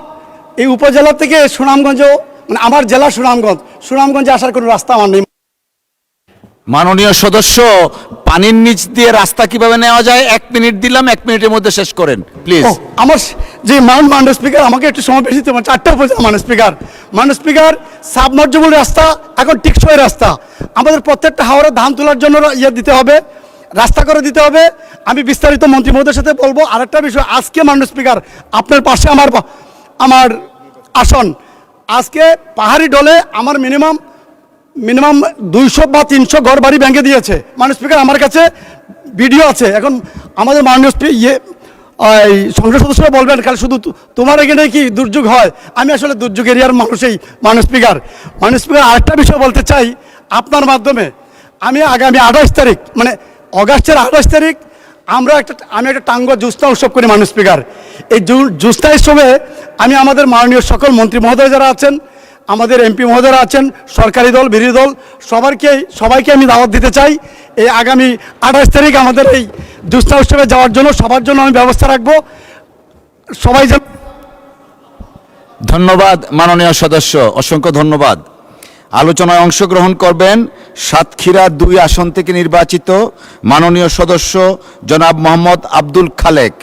Speaker 2: এই উপজেলা থেকে সুনামগঞ্জ, মানে আমার জেলা সুনামগঞ্জে আসার কোনো রাস্তা আমার নেই।
Speaker 1: মাননীয় সদস্য, পানির নিচ দিয়ে রাস্তা কিভাবে নেওয়া যায় 1 মিনিট দিলাম, 1 মিনিটের মধ্যে শেষ করেন প্লিজ।
Speaker 2: আমার যে মাননীয় স্পিকার, আমাকে একটু সময় বেশি দেবেন। 4টে উপজেলা মাননীয় স্পিকার, সাবমার্জেবল রাস্তা এখন টিকসই রাস্তা। আমাদের প্রত্যেকটা হাওড়ে ধান তোলার জন্য দিতে হবে, রাস্তা করে দিতে হবে। আমি বিস্তারিত মন্ত্রী মহোদয়ের সাথে বলবো। আরেকটা বিষয়, আজকে মাননীয় স্পিকার আপনার পাশে আমার আসন, আজকে পাহাড়ি ডলে আমার মিনিমাম 200 বা 300 ঘর বাড়ি ভেঙে দিয়েছে। মাননীয় স্পিকার, আমার কাছে ভিডিও আছে। এখন আমাদের মাননীয় সংসদ সদস্যরা বলবেন খালি শুধু তোমার এখানে কি দুর্যোগ হয়, আমি আসলে দুর্যোগ এরিয়ার মানুষই। মাননীয় স্পিকার, আরেকটা বিষয় বলতে চাই আপনার মাধ্যমে। আমি আগামী 28 তারিখ, মানে অগাস্টের 28 তারিখ আমি একটা টাঙ্গুয়া জ্যোৎস্না উৎসব করি। মাননীয় স্পিকার, এই জ্যোৎস্না উৎসবে আমি আমাদের মাননীয় সকল মন্ত্রী মহোদয় যারা আছেন, আমাদের এমপি মহোদয়রা আছেন, সরকারি দল, বিরোধী দল, সবাইকে আমি দাওয়াত দিতে চাই। এই আগামী 28 তারিখ আমাদের এই জ্যোৎস্না উৎসবে যাওয়ার জন্য সবার জন্য আমি ব্যবস্থা রাখবো। সবাই যেন।
Speaker 1: ধন্যবাদ মাননীয় সদস্য, অসংখ্য ধন্যবাদ। আলোচনায় অংশগ্রহণ করবেন সাতক্ষীরা 2 আসন থেকে নির্বাচিত মাননীয় সদস্য জনাব মোহাম্মদ আব্দুল খালেক।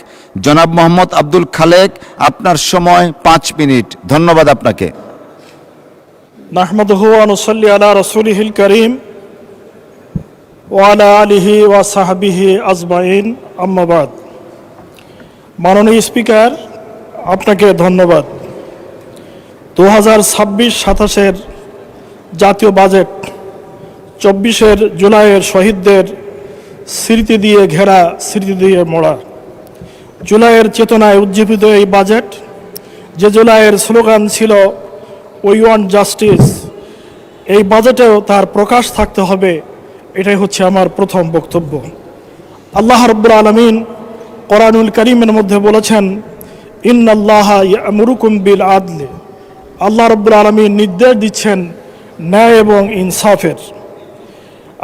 Speaker 1: জনাব মোহাম্মদ আব্দুল খালেক, আপনার সময় 5 মিনিট। ধন্যবাদ আপনাকে।
Speaker 13: নাহমাদুহু ওয়া নুসাল্লি আলা রাসূলিহিল কারীম ওয়া আলা আলিহি ওয়া সাহবিহি আজমাইন, আম্মা বাদ। মাননীয় স্পিকার, আপনাকে ধন্যবাদ। 2026-27 জাতীয় বাজেট 24 জুলাইয়ের শহীদদের স্মৃতি দিয়ে ঘেরা, স্মৃতি দিয়ে মোড়া। জুলাইয়ের চেতনায় উজ্জীবিত এই বাজেট, যে জুলাইয়ের স্লোগান ছিল উই ওয়ান্ট জাস্টিস, এই বাজেটেও তার প্রকাশ থাকতে হবে। এটাই হচ্ছে আমার প্রথম বক্তব্য। আল্লাহ রাব্বুল আলামিন কোরআনুল কারীমের মধ্যে বলেছেন, ইন্নাল্লাহা ইয়া'মুরুকুম বিল আদলি। আল্লাহ রাব্বুল আলামিন নির্দেশ দিচ্ছেন ন্যায় এবং ইনসাফের।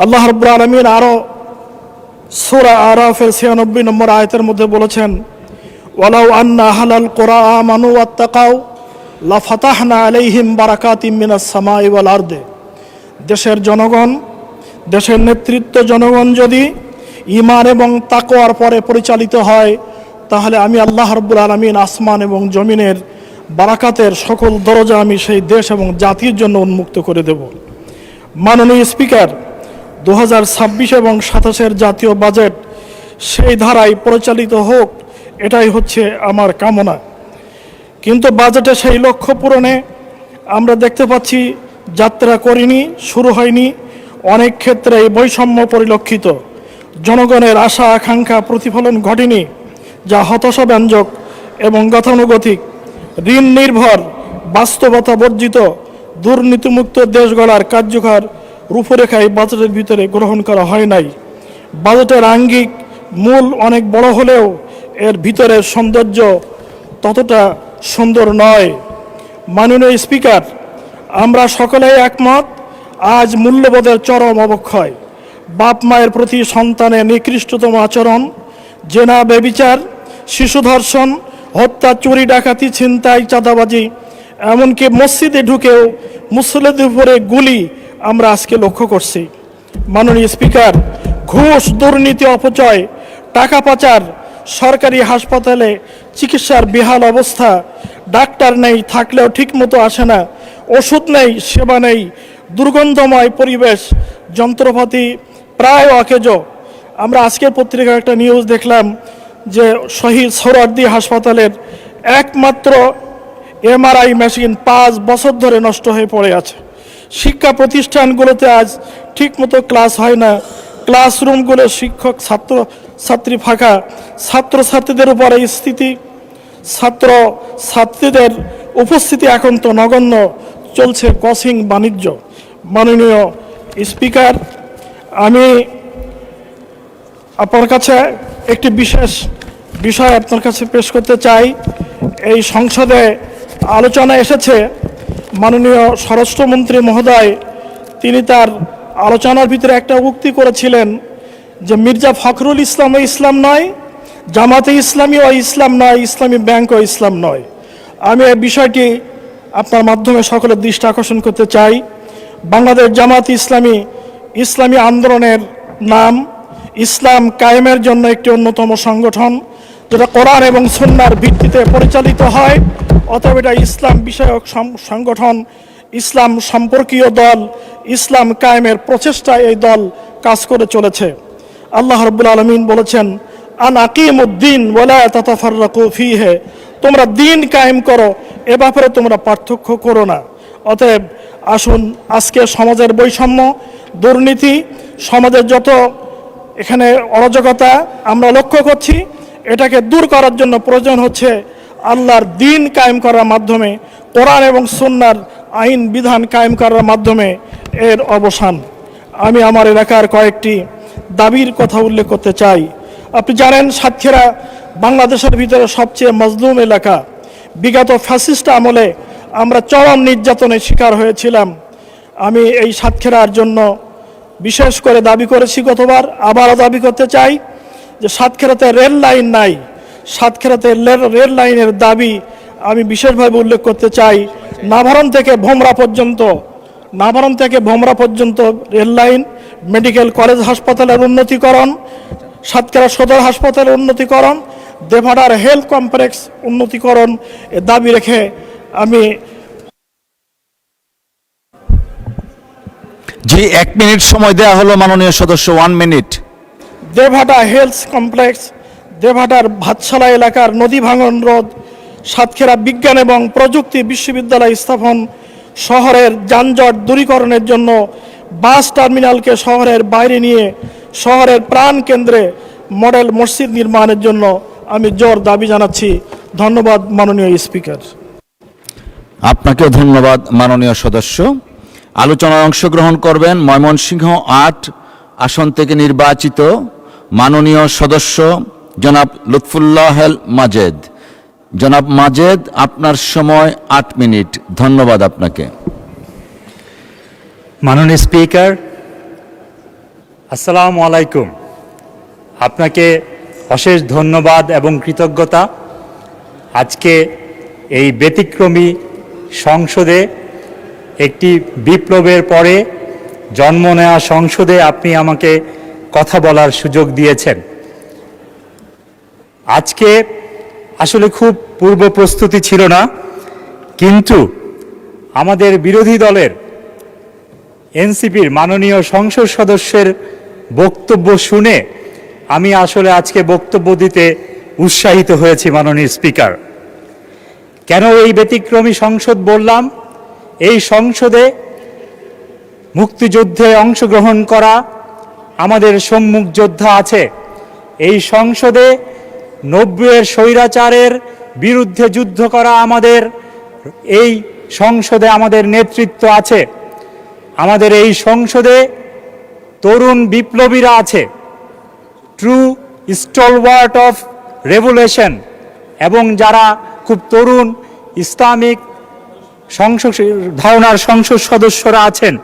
Speaker 13: আল্লাহ রাব্বুল আলামিন আরও সূরা আরাফের 96 নম্বর আয়াতের মধ্যে বলেছেন, ওয়ালাউ আন্না আহলাল কুরা আমানু ওয়াত্তাকাউ লাফাতাহনা আলাইহিম বারাকাতিম মিনাস সামাই ওয়াল আরদে। দেশের জনগণ, দেশের নেতৃত্ব জনগণ যদি ঈমান এবং তাকওয়ার পরে পরিচালিত হয়, তাহলে আমি আল্লাহ রাব্বুল আলামিন আসমান এবং জমিনের বারাকাতের সকল দরজা আমি সেই দেশ এবং জাতির জন্য উন্মুক্ত করে দেব। মাননীয় স্পিকার, 2026 এবং 27 জাতীয় বাজেট সেই ধারায় পরিচালিত হোক, এটাই হচ্ছে আমার কামনা। কিন্তু বাজেটে সেই লক্ষ্য পূরণে আমরা দেখতে পাচ্ছি যাত্রা করিনি, শুরু হয়নি। অনেক ক্ষেত্রে বৈষম্য পরিলক্ষিত, জনগণের আশা আকাঙ্ক্ষা প্রতিফলন ঘটেনি, যা হতাশাব্যঞ্জক এবং গতানুগতিক। ঋণ নির্ভর, বাস্তবতা বর্জিত, দুর্নীতিমুক্ত দেশ গড়ার কার্যকর রূপরেখা এই বাজেটের ভিতরে গ্রহণ করা হয় নাই। বাজেটের আঙ্গিক মূল অনেক বড় হলেও এর ভিতরের সৌন্দর্য ততটা সুন্দর নয়। মাননীয় স্পিকার, আমরা সকলেই একমত, আজ মূল্যবোধের চরম অবক্ষয়, বাপ মায়ের প্রতি সন্তানের নিকৃষ্টতম আচরণ, জেনা ব্যভিচার, শিশু ধর্ষণ, হত্যা, চুরি, ডাকাতি, ছিনতাই, চাঁদাবাজি, এমনকি মসজিদে ঢুকেও মুসল্লিদের উপরে গুলি আমরা আজকে লক্ষ্য করছি। মাননীয় স্পিকার, ঘুষ, দুর্নীতি, অপচয়, টাকা পাচার, সরকারি হাসপাতালে চিকিৎসার বেহাল অবস্থা, ডাক্তার নেই, থাকলেও ঠিকমতো আসে না, ওষুধ নেই, সেবা নেই, দুর্গন্ধময় পরিবেশ, যন্ত্রপাতি প্রায় অকেজো। আমরা আজকের পত্রিকায় একটা নিউজ দেখলাম যে শহীদ সোহরাওয়ার্দী হাসপাতালের একমাত্র এমআরআই মেশিন 5 বছর ধরে নষ্ট হয়ে পড়ে আছে। শিক্ষা প্রতিষ্ঠানগুলোতে আজ ঠিকমতো ক্লাস হয় না, ক্লাসরুমগুলো শিক্ষক ছাত্রী ফাঁকা, ছাত্রছাত্রীদের উপর এই স্থিতি, ছাত্রছাত্রীদের উপস্থিতি এখন তো নগণ্য, চলছে ক্রসিং বাণিজ্য। মাননীয় স্পিকার, আমি আপনার কাছে একটি বিশেষ বিষয় আপনার কাছে পেশ করতে চাই। এই সংসদে আলোচনা এসেছে, মাননীয় স্বরাষ্ট্রমন্ত্রী মহোদয় তিনি তার আলোচনার ভিতরে একটা উক্তি করেছিলেন যে মির্জা ফখরুল ইসলামও ইসলাম নয়, জামাতে ইসলামীও ইসলাম নয়, ইসলামী ব্যাংকও ইসলাম নয়। আমি এই বিষয়টি আপনার মাধ্যমে সকলের দৃষ্টি আকর্ষণ করতে চাই। বাংলাদেশ জামাত ইসলামী ইসলামী আন্দোলনের নাম, ইসলাম কায়েমের জন্য একটি অন্যতম সংগঠন, যেটা কোরআন এবং সুন্নাহর ভিত্তিতে পরিচালিত হয়। অতএব এটা ইসলাম বিষয়ক সংগঠন, ইসলাম সম্পর্কীয় দল, ইসলাম কায়েমের প্রচেষ্টায় এই দল কাজ করে চলেছে। আল্লাহ রাব্বুল আলামিন বলেছেন, আন আকিমুদ্দিন ওয়ালা তাতাফাররাকু ফীহি, তোমরা দিন কায়েম করো, এ ব্যাপারে তোমরা পার্থক্য করো না। অতএব আসুন, আজকে সমাজের বৈষম্য, দুর্নীতি, সমাজের যত এখানে অরাজকতা আমরা লক্ষ্য করছি, এটাকে দূর করার জন্য প্রয়োজন হচ্ছে আল্লাহর দিন কায়েম করার মাধ্যমে, কোরআন এবং সুন্নাহর আইন বিধান কায়েম করার মাধ্যমে এর অবসান। আমি আমার এলাকার কয়েকটি দাবির কথা উল্লেখ করতে চাই। আপনি জানেন, সাতক্ষীরা বাংলাদেশের ভিতরে সবচেয়ে মজলুম এলাকা। বিগত ফ্যাসিস্ট আমলে আমরা চরম নির্যাতনের শিকার হয়েছিলাম। আমি এই সাতক্ষীরার জন্য বিশেষ করে দাবি করেছি গতবার, আবারও দাবি করতে চাই যে সাতক্ষীরাতে রেল লাইন নাই। সাতক্ষীরাতে রেল লাইনের দাবি আমি বিশেষভাবে উল্লেখ করতে চাই। নাভারণ থেকে ভোমরা পর্যন্ত রেল লাইন, মেডিকেল কলেজ হাসপাতালের উন্নতিকরণ, সাতক্ষীরা সদর হাসপাতালের উন্নতিকরণ, দেভাডার হেলথ কমপ্লেক্স উন্নতিকরণ এ দাবি রেখে আমি
Speaker 1: জি 1 মিনিট সময় দেওয়া হলো মাননীয় সদস্য, 1 মিনিট।
Speaker 13: দেভাডা হেলথ কমপ্লেক্স, দেভাডার ভাতশালা এলাকার নদী ভাঙন রোধ, সাতক্ষীরা বিজ্ঞান এবং প্রযুক্তি বিশ্ববিদ্যালয় স্থাপন, শহরের যানজট দূরীকরণের জন্য বাস টার্মিনালকে শহরের বাইরে নিয়ে শহরের প্রাণ কেন্দ্রে মডেল মসজিদ নির্মাণের জন্য আমি জোর দাবি জানাচ্ছি। ধন্যবাদ মাননীয় স্পিকার।
Speaker 1: আপনাকেও ধন্যবাদ মাননীয় সদস্য। আলোচনায় অংশগ্রহণ করবেন ময়মনসিংহ 8 আসন থেকে নির্বাচিত মাননীয় সদস্য জনাব লুৎফুল্লাহ মাজেদ। জনাব মাজেদ, আপনার সময় 8 মিনিট। ধন্যবাদ আপনাকে।
Speaker 14: মাননীয় স্পিকার, আসসালামু আলাইকুম। আপনাকে অশেষ ধন্যবাদ এবং কৃতজ্ঞতা। আজকে এই ব্যতিক্রমী সংসদে, একটি বিপ্লবের পরে জন্ম নেওয়া সংসদে আপনি আমাকে কথা বলার সুযোগ দিয়েছেন। আজকে আসলে খুব পূর্ব প্রস্তুতি ছিল না, কিন্তু আমাদের বিরোধী দলের এনসিপির মাননীয় সংসদ সদস্যের বক্তব্য শুনে আমি আসলে আজকে বক্তব্য দিতে উৎসাহিত হয়েছি। মাননীয় স্পিকার, কেন এই ব্যতিক্রমী সংসদ বললাম? এই সংসদে মুক্তিযুদ্ধে অংশগ্রহণ করা আমাদের সম্মুখ যোদ্ধা আছে। এই সংসদে 90-এর স্বৈরাচারের বিরুদ্ধে যুদ্ধ করা আমাদের এই সংসদে আমাদের নেতৃত্ব আছে। আমাদের এই সংসদে তরুণ বিপ্লবীরা আছে, ট্রু স্টলওয়ার্ট অফ রেভলিউশন, এবং যারা খুব তরুণ ইসলামিক ধারণার সংসদ সদস্যরা আছেন।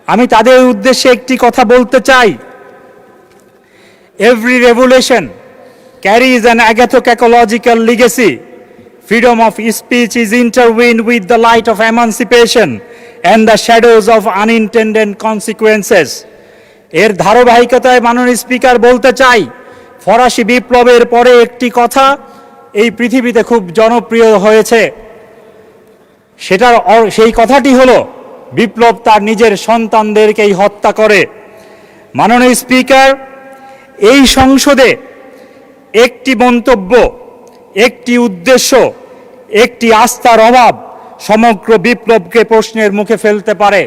Speaker 14: আমি তাদের উদ্দেশ্যে একটি কথা বলতে চাই। Every revolution carries an agatho-ecological legacy. Freedom of speech is intertwined with the light of emancipation and the shadows of unintended consequences. এর ধারাবাহিকতায় মাননীয় স্পিকার বলতে চাই, ফরাসি বিপ্লবের পরে একটি কথা এই পৃথিবীতে খুব জনপ্রিয় হয়েছে। সেই কথাটি হলো, বিপ্লব তার নিজের সন্তানদেরকেই হত্যা করে। মাননীয় স্পিকার, এই সংসদে একটি মন্তব্য, একটি উদ্দেশ্য, একটি আস্থার অভাব সমগ্র বিপ্লবকে প্রশ্নের মুখে ফেলতে পারে।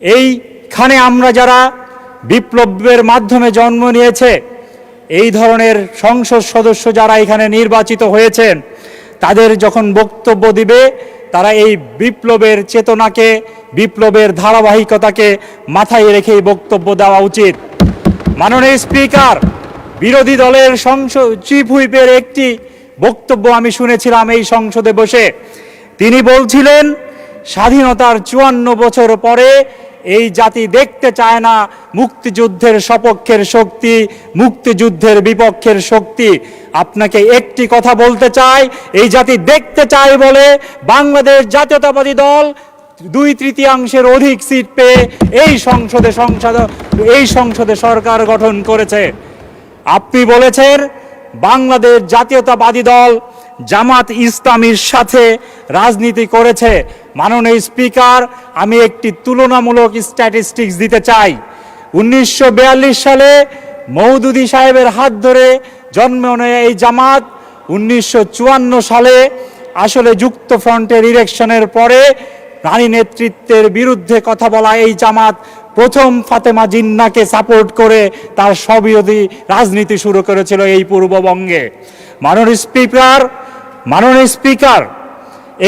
Speaker 14: এইখানে আমরা যারা বিপ্লবের মাধ্যমে জন্ম নিয়েছে, এই ধরনের সংসদ সদস্য যারা এখানে নির্বাচিত হয়েছেন, তাদের যখন বক্তব্য দিবে তারা এই বিপ্লবের চেতনাকে, বিপ্লবের ধারাবাহিকতাকে মাথায় রেখেই বক্তব্য দেওয়া উচিত। মাননীয় স্পিকার, বিরোধী দলের চিফ হুইপের একটি বক্তব্য আমি শুনেছিলাম এই সংসদে বসে। তিনি বলছিলেন, স্বাধীনতার 54 বছর পরে এই জাতি দেখতে চায় না মুক্তিযুদ্ধের সপক্ষের শক্তি, মুক্তিযুদ্ধের বিপক্ষের শক্তি। আপনাকে একটি কথা বলতে চাই, এই জাতি দেখতে চায় বলে বাংলাদেশ জাতীয়তাবাদী দল 2/3 অধিক সিট পেয়ে এই সংসদে সরকার গঠন করেছে। আপনি বলেছেন বাংলাদেশ জাতীয়তাবাদী দল জামাত ইসলামীর সাথে রাজনীতি করেছে। মাননীয় স্পিকার, আমি একটি তুলনামূলক স্ট্যাটিস্টিক্স দিতে চাই। 1942 সালে মওদুদী সাহেবের হাত ধরে জন্ম নেয় এই জামাত। 1954 সালে আসলে যুক্ত ফ্রন্টের ইলেকশনের পরে নারী নেতৃত্বের বিরুদ্ধে কথা বলা এই জামাত প্রথম ফাতেমা জিন্নাকে সাপোর্ট করে তার স্ববিরোধী রাজনীতি শুরু করেছিল এই পূর্ববঙ্গে। মাননীয় স্পিকার,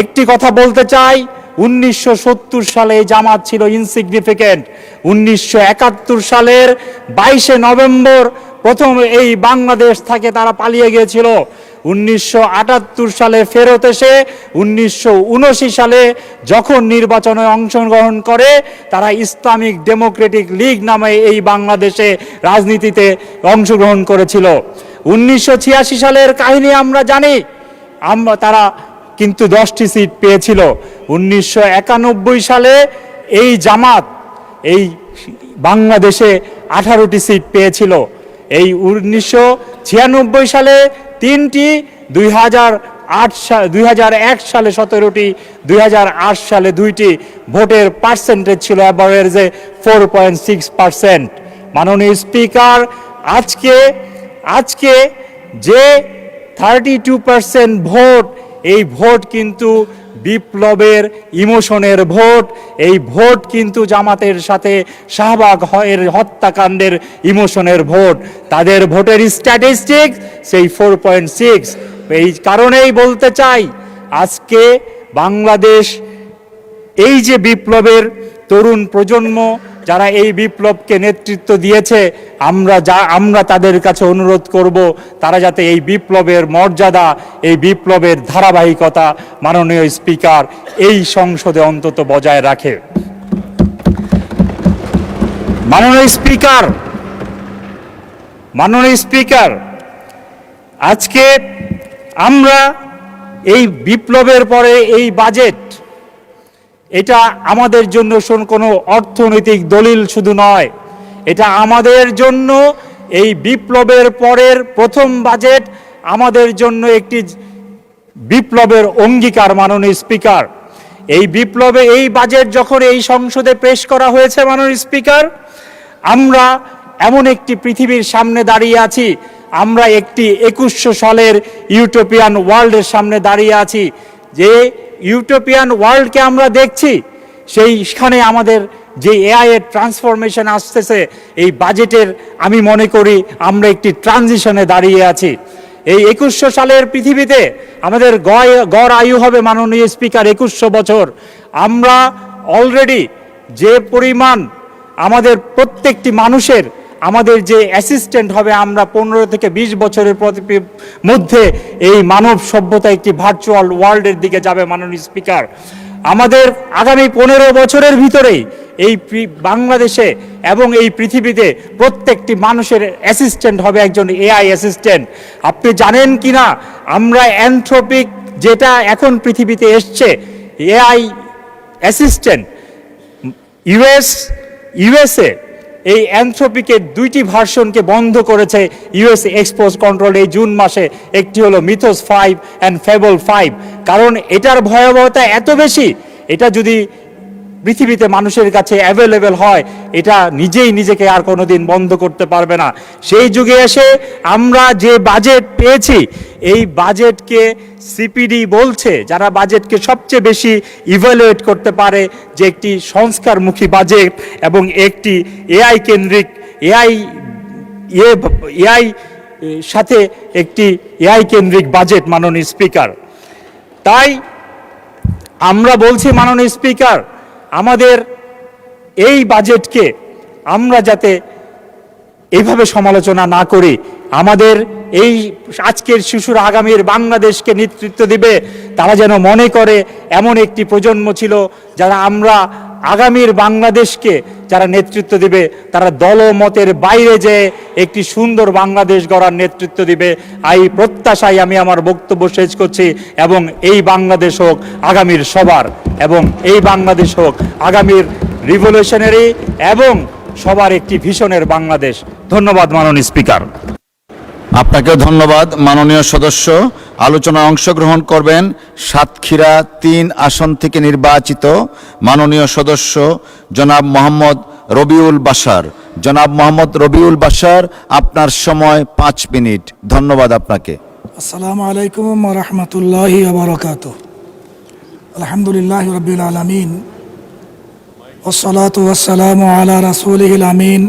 Speaker 14: একটি কথা বলতে চাই, 1970 সালে এই জামাত ছিল ইনসিগনিফিকেন্ট। 1971 সালের 22 নভেম্বর প্রথম এই বাংলাদেশ থেকে তারা পালিয়ে গিয়েছিল। 1978 সালে ফেরত এসে 1979 সালে যখন নির্বাচনে অংশগ্রহণ করে, তারা ইসলামিক ডেমোক্রেটিক লীগ নামে এই বাংলাদেশে রাজনীতিতে অংশগ্রহণ করেছিল। 1986 সালের কাহিনী আমরা জানি, তারা কিন্তু 10টি সিট পেয়েছিল। 1991 সালে এই জামাত এই বাংলাদেশে 18টি সিট পেয়েছিল। এই 1996 সালে 3টি, 2001 সালে 17টি, 2008 সালে 2টি। ভোটের পার্সেন্টেজ ছিল অ্যাভারেজে 4.6%। মাননীয় স্পিকার, আজকে যে 32% ভোট, এই ভোট কিন্তু বিপ্লবের ইমোশনের ভোট। এই ভোট কিন্তু জামাতের সাথে শাহবাগ এর হত্যাকাণ্ডের ইমোশনের ভোট। তাদের ভোটের স্ট্যাটিস্টিক্স সেই 4.6। এই কারণেই বলতে চাই, আজকে বাংলাদেশ এই যে বিপ্লবের তরুণ প্রজন্ম যারা এই বিপ্লবকে নেতৃত্ব দিয়েছে, আমরা তাদের কাছে অনুরোধ করব তারা যাতে এই বিপ্লবের মর্যাদা, এই বিপ্লবের ধারাবাহিকতা মাননীয় স্পিকার এই সংসদে অন্তত বজায় রাখে। মাননীয় স্পিকার, আজকে আমরা এই বিপ্লবের পরে এই বাজেট, এটা আমাদের জন্য কোনো অর্থনৈতিক দলিল শুধু নয়, এটা আমাদের জন্য এই বিপ্লবের পরের প্রথম বাজেট, আমাদের জন্য একটি বিপ্লবের অঙ্গীকার। মাননীয় স্পিকার, এই বাজেট যখন এই সংসদে পেশ করা হয়েছে, মাননীয় স্পিকার, আমরা এমন একটি পৃথিবীর সামনে দাঁড়িয়ে আছি আমরা একটি 2100 সালের ইউটোপিয়ান ওয়ার্ল্ডের সামনে দাঁড়িয়ে আছি। যে ইউটোপিয়ান ওয়ার্ল্ডকে আমরা দেখছি, সেইখানে আমাদের যে এআই এর ট্রান্সফরমেশন আসতেছে, এই বাজেটের আমি মনে করি আমরা একটি ট্রানজিশনে দাঁড়িয়ে আছি। এই 2100 সালের পৃথিবীতে আমাদের গড় আয়ু হবে মাননীয় স্পিকার 2100 বছর। আমরা অলরেডি যে পরিমাণ আমাদের প্রত্যেকটি মানুষের আমাদের যে অ্যাসিস্ট্যান্ট হবে, আমরা 15 থেকে 20 বছরের মধ্যে এই মানব সভ্যতা একটি ভার্চুয়াল ওয়ার্ল্ডের দিকে যাবে মাননীয় স্পিকার। আমাদের আগামী 15 বছরের ভিতরেই এই বাংলাদেশে এবং এই পৃথিবীতে প্রত্যেকটি মানুষের অ্যাসিস্ট্যান্ট হবে একজন এআই অ্যাসিস্ট্যান্ট। আপনি জানেন কি না, আমরা অ্যানথ্রোপিক যেটা এখন পৃথিবীতে এসছে এআই অ্যাসিস্ট্যান্ট, ইউএসএ এই অ্যানথ্রোপিকের 2টি ভার্সনকে বন্ধ করেছে ইউএস এক্সপোর্ট কন্ট্রোল এই জুন মাসে। একটি হলো মিথোস 5 অ্যান্ড ফেবল 5, কারণ এটার ভয়াবহতা এত বেশি, এটা যদি পৃথিবীতে মানুষের কাছে অ্যাভেলেবেল হয়, এটা নিজেই নিজেকে আর কোনোদিন বন্ধ করতে পারবে না। সেই যুগে এসে আমরা যে বাজেট পেয়েছি, এই বাজেটকে সিপিডি বলছে, যারা বাজেটকে সবচেয়ে বেশি ইভ্যালুয়েট করতে পারে, যে একটি সংস্কারমুখী বাজেট এবং একটি এআই কেন্দ্রিক এআই সাথে একটি এআই কেন্দ্রিক বাজেট মাননীয় স্পিকার। তাই আমরা বলছি মাননীয় স্পিকার, আমাদের এই বাজেটকে আমরা যাতে এইভাবে সমালোচনা না করি, আমাদের এই আজকের শিশুরা আগামীর বাংলাদেশকে নেতৃত্ব দিবে, তারা যেন মনে করে এমন একটি প্রজন্ম ছিল যারা আমরা আগামীর বাংলাদেশকে যারা নেতৃত্ব দিবে, তারা দলমতের বাইরে যে একটি সুন্দর বাংলাদেশ গড়ার নেতৃত্ব দিবে। এই প্রত্যাশায় আমি আমার বক্তব্য শেষ করছি, এবং এই বাংলাদেশ হোক আগামীর সবার, এবং এই বাংলাদেশ হোক আগামীর রিভলিউশনারি এবং সবার একটি ভিশনের বাংলাদেশ। ধন্যবাদ মাননীয় স্পিকার।
Speaker 1: আপনাকে ধন্যবাদ মাননীয় সদস্য। আলোচনায় অংশগ্রহণ করবেন সাতক্ষীরা 3 আসন থেকে নির্বাচিত মাননীয় সদস্য জনাব মোহাম্মদ রবিউল বাশার। জনাব মোহাম্মদ রবিউল বাশার, আপনার সময় 5 মিনিট। ধন্যবাদ আপনাকে।
Speaker 2: আসসালামু আলাইকুম ওয়া রাহমাতুল্লাহি ওয়া বারাকাতুহু। আলহামদুলিল্লাহি রাব্বিল আলামিন ওয়াসসালাতু ওয়াসসালামু আলা রাসূলিল আমিন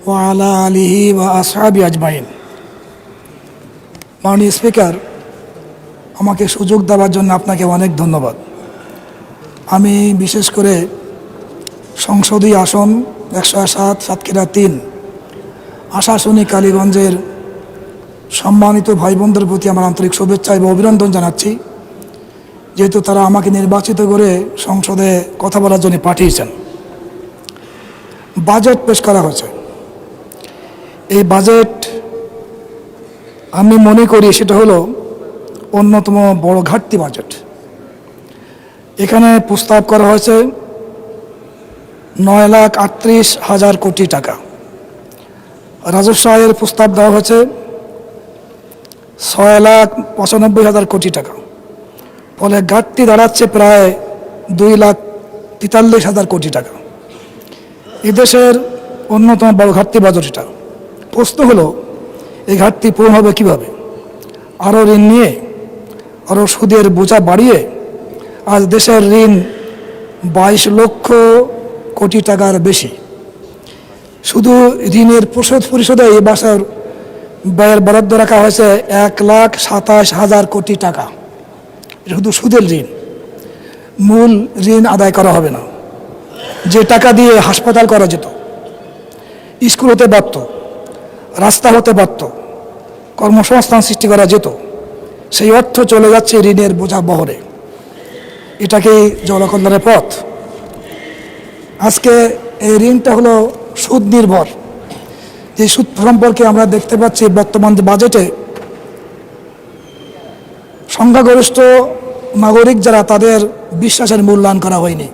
Speaker 2: ওয়া আলা আলিহি ওয়া আসহাবিহি আজমাইন। মাননীয় স্পিকার, আমাকে সুযোগ দেওয়ার জন্য আপনাকে অনেক ধন্যবাদ। আমি বিশেষ করে সংসদীয় আসন 107 সাতক্ষীরা 3 আশাশুনি কালীগঞ্জের সম্মানিত ভাই বোনদের প্রতি আমার আন্তরিক শুভেচ্ছা এবং অভিনন্দন জানাচ্ছি, যেহেতু তারা আমাকে নির্বাচিত করে সংসদে কথা বলার জন্য পাঠিয়েছেন। বাজেট পেশ করা হয়েছে। এই বাজেট আমি মনে করি সেটা হলো অন্যতম বড় ঘাটতি বাজেট। এখানে প্রস্তাব করা হয়েছে 9,38,000 কোটি টাকা। রাজস্ব আয়ের প্রস্তাব দেওয়া হয়েছে 6,95,000 কোটি টাকা। ফলে ঘাটতি দাঁড়াচ্ছে প্রায় 2,43,000 কোটি টাকা। এদেশের অন্যতম বড় ঘাটতি বাজেট এটা। প্রশ্ন হলো, এই ঘাটতি পূরণ হবে কীভাবে? আরও ঋণ নিয়ে, আরও সুদের বোঝা বাড়িয়ে আজ দেশের ঋণ 22 লক্ষ কোটি টাকার বেশি। শুধু ঋণের পরিশোধে এই বছর ব্যয়ের বরাদ্দ রাখা হয়েছে 1,27,000 কোটি টাকা। এটা শুধু সুদের ঋণ, মূল ঋণ আদায় করা হবে না। যে টাকা দিয়ে হাসপাতাল করা যেত, স্কুল হতে পারত, রাস্তা হতে পারত, কর্মসংস্থান সৃষ্টি করা যেত, সেই অর্থ চলে যাচ্ছে ঋণের বোঝা বহরে। এটাকেই জনকল্যাণের পথ। আজকে এই ঋণটা হলো সুদ নির্ভর। যে সুদ সম্পর্কে আমরা দেখতে পাচ্ছি বর্তমান বাজেটে সংখ্যাগরিষ্ঠ নাগরিক যারা, তাদের বিশ্বাসের মূল্যায়ন করা হয়নি।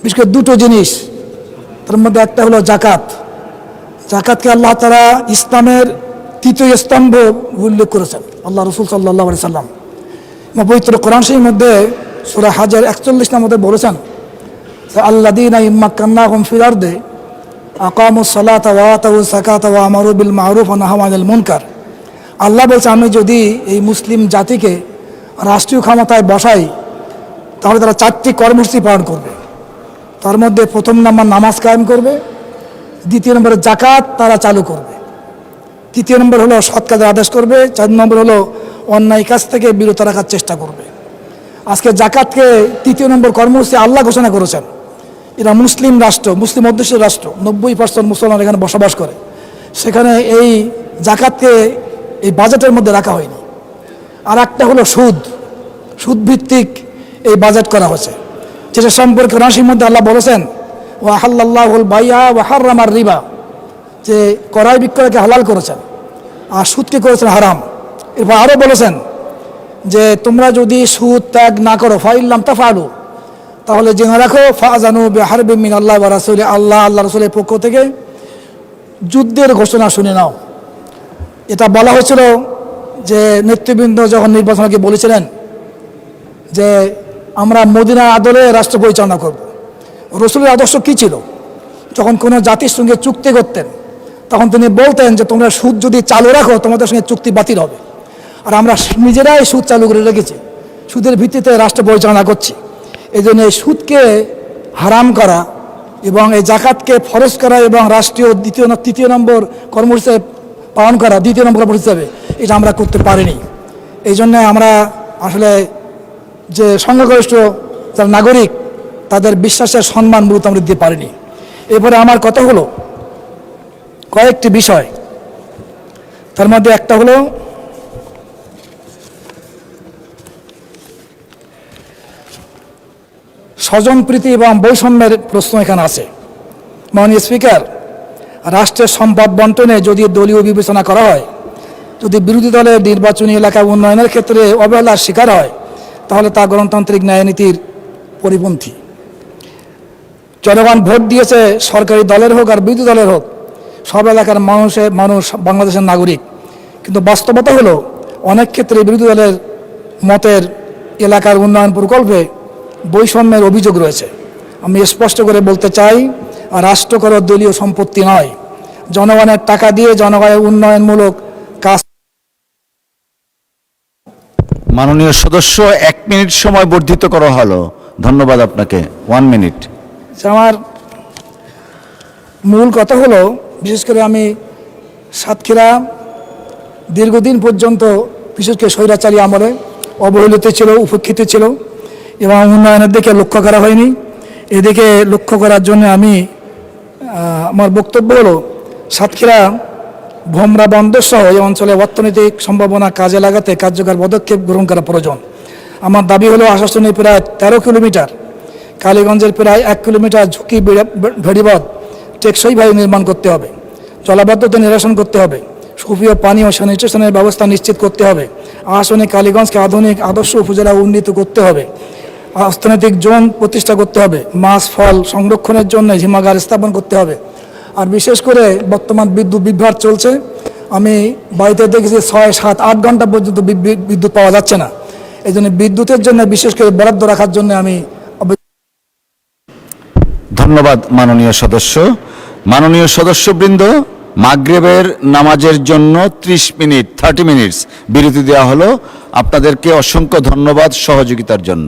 Speaker 2: বিশেষ করে দুটো জিনিস, তার মধ্যে একটা হলো জাকাত। জাকাতকে আল্লাহ তাআলা ইসলামের 3য় স্তম্ভ উল্লেখ করেছেন আল্লাহ রসুল সাল্লাল্লাহু আলাইহি সাল্লাম। পবিত্র কোরআন শরীফের মধ্যে সূরা হাজর 41 নম্বরে বলেছেন, আল্লাযীনা ইম্মাক্কান্নাহুম ফিল আরদি, আকামুস সালাতা ওয়া আতাউজ যাকাতা ওয়া আমারু বিল মারুফ ওয়া নাহাউ আনিল মুনকার। আল্লাহ বলছে, আমি যদি এই মুসলিম জাতিকে রাষ্ট্রীয় ক্ষমতায় বসাই তাহলে তারা 4টি কর্মসূচি পালন করবে। তার মধ্যে প্রথম নম্বর নামাজ কায়েম করবে, দ্বিতীয় নম্বরে জাকাত তারা চালু করবে, তৃতীয় নম্বর হলো সৎ কাজের আদেশ করবে, 4 নম্বর হলো অন্যায় কাজ থেকে বিরত রাখার চেষ্টা করবে। আজকে জাকাতকে 3য় নম্বর কর্মসূচি আল্লাহ ঘোষণা করেছেন। এরা মুসলিম রাষ্ট্র, মুসলিম অধ্যুষিত রাষ্ট্র, 90% মুসলমান এখানে বসবাস করে। সেখানে এই জাকাতকে এই বাজেটের মধ্যে রাখা হয়নি। আর একটা হলো সুদ ভিত্তিক এই বাজেট করা হয়েছে, যেটা সম্পর্কে রাশির মধ্যে আল্লাহ বলেছেন ওয়া হাল্লাল্লাহুল বাইআ ওয়া হাররামার রিবা, যে ক্রয় বিক্রয়কে হালাল করেছেন আর সুদকে করেছেন হারাম। এরপর আরও বলেছেন যে তোমরা যদি সুদ ত্যাগ না করো ফাইল্লাম তাফআলু, তাহলে জেনে রাখো ফাজানু বিহারবিম মিনাল্লাহি ওয়া রাসূলি, আল্লাহ রাসূলের পক্ষ থেকে যুদ্ধের ঘোষণা শুনে নাও। এটা বলা হয়েছিল যে নেতৃবৃন্দ যখন নির্বাচনকে বলেছিলেন যে আমরা মদিনার আদলে রাষ্ট্র পরিচালনা করব। রসুলের আদর্শ কী ছিল? যখন কোনো জাতির সঙ্গে চুক্তি করতেন তখন তিনি বলতেন যে তোমরা সুদ যদি চালু রাখো তোমাদের সঙ্গে চুক্তি বাতিল হবে। আর আমরা নিজেরাই সুদ চালু করে রেখেছি, সুদের ভিত্তিতে রাষ্ট্র পরিচালনা করছি। এই জন্য এই সুদকে হারাম করা এবং এই জাকাতকে ফরজ করা এবং রাষ্ট্রীয় 3য় নম্বর কর্মসূচি পালন করা 2য় নম্বর কর্মসূচি হিসাবে এটা আমরা করতে পারিনি। এই জন্য আমরা আসলে যে সংখ্যাগরিষ্ঠ যারা নাগরিক তাদের বিশ্বাসের সম্মান মূলত আমরা দিতে পারিনি। এরপরে আমার কথা হলো কয়েকটি বিষয়, তার মধ্যে একটা হলো স্বজনপ্রীতি এবং বৈষম্যের প্রশ্ন এখানে আছে। মাননীয় স্পিকার, রাষ্ট্রের সম্পদ বন্টনে যদি দলীয় বিবেচনা করা হয়, যদি বিরোধী দলের নির্বাচনী এলাকা উন্নয়নের ক্ষেত্রে অবহেলার শিকার হয় তাহলে তা গণতান্ত্রিক ন্যায়নীতির পরিপন্থী। জনগণ ভোট দিয়েছে, সরকারি দলের হোক আর বিরোধী দলের হোক, সব এলাকার মানুষ বাংলাদেশের নাগরিক। কিন্তু বাস্তবতা হলো অনেক ক্ষেত্রে বিরোধী দলের মতের এলাকার উন্নয়ন প্রকল্পে বৈষম্যের অভিযোগ রয়েছে। আমি স্পষ্ট করে বলতে চাই, রাষ্ট্র কোনো দলীয় সম্পত্তি নয়। জনগণের টাকা দিয়ে জনগণের উন্নয়নমূলক কাজ।
Speaker 1: মাননীয় সদস্য 1 মিনিট সময় বর্ধিত করা হলো। ধন্যবাদ আপনাকে। 1 মিনিট।
Speaker 2: আমার মূল কথা হলো, বিশেষ করে আমি সাতক্ষীরা দীর্ঘদিন পর্যন্ত বিশেষ করে স্বৈরাচারী আমলে অবহেলিত ছিল, উপেক্ষিত ছিল এবং উন্নয়নের দিকে লক্ষ্য করা হয়নি। এদিকে লক্ষ্য করার জন্য আমি আমার বক্তব্য হলো সাতক্ষীরা ভোমরা বন্দর সহ এই অঞ্চলে অর্থনৈতিক সম্ভাবনা কাজে লাগাতে কার্যকর পদক্ষেপ গ্রহণ করা প্রয়োজন। আমার দাবি হলো আশাশুনি প্রায় 13 কিলোমিটার, কালীগঞ্জের প্রায় 1 কিলোমিটার ঝুঁকি ভেড়িবাঁধ টেকসইভাবে নির্মাণ করতে হবে, জলাবদ্ধতা নিরসন করতে হবে, সুপেয় পানি ও স্যানিটেশনের ব্যবস্থা নিশ্চিত করতে হবে, আশাশুনি কালীগঞ্জকে আধুনিক আদর্শ উপজেলা উন্নীত করতে হবে, অর্থনৈতিক জোন প্রতিষ্ঠা করতে হবে, মাছ ফল সংরক্ষণের জন্য হিমাগার স্থাপন করতে হবে। আর বিশেষ করে বর্তমান বিদ্যুৎ বিভ্রাট চলছে। আমি বাড়িতে দেখেছি 6, 7, 8 ঘন্টা পর্যন্ত বিদ্যুৎ পাওয়া যাচ্ছে না। এই জন্য বিদ্যুতের জন্য বিশেষ করে বরাদ্দ রাখার জন্য আমি
Speaker 1: ধন্যবাদ মাননীয় সদস্য। মাননীয় সদস্যবৃন্দ, মাগরিবের নামাজের জন্য 30 মিনিটস বিরতি দেওয়া হলো। আপনাদেরকে অসংখ্য ধন্যবাদ সহযোগিতার জন্য।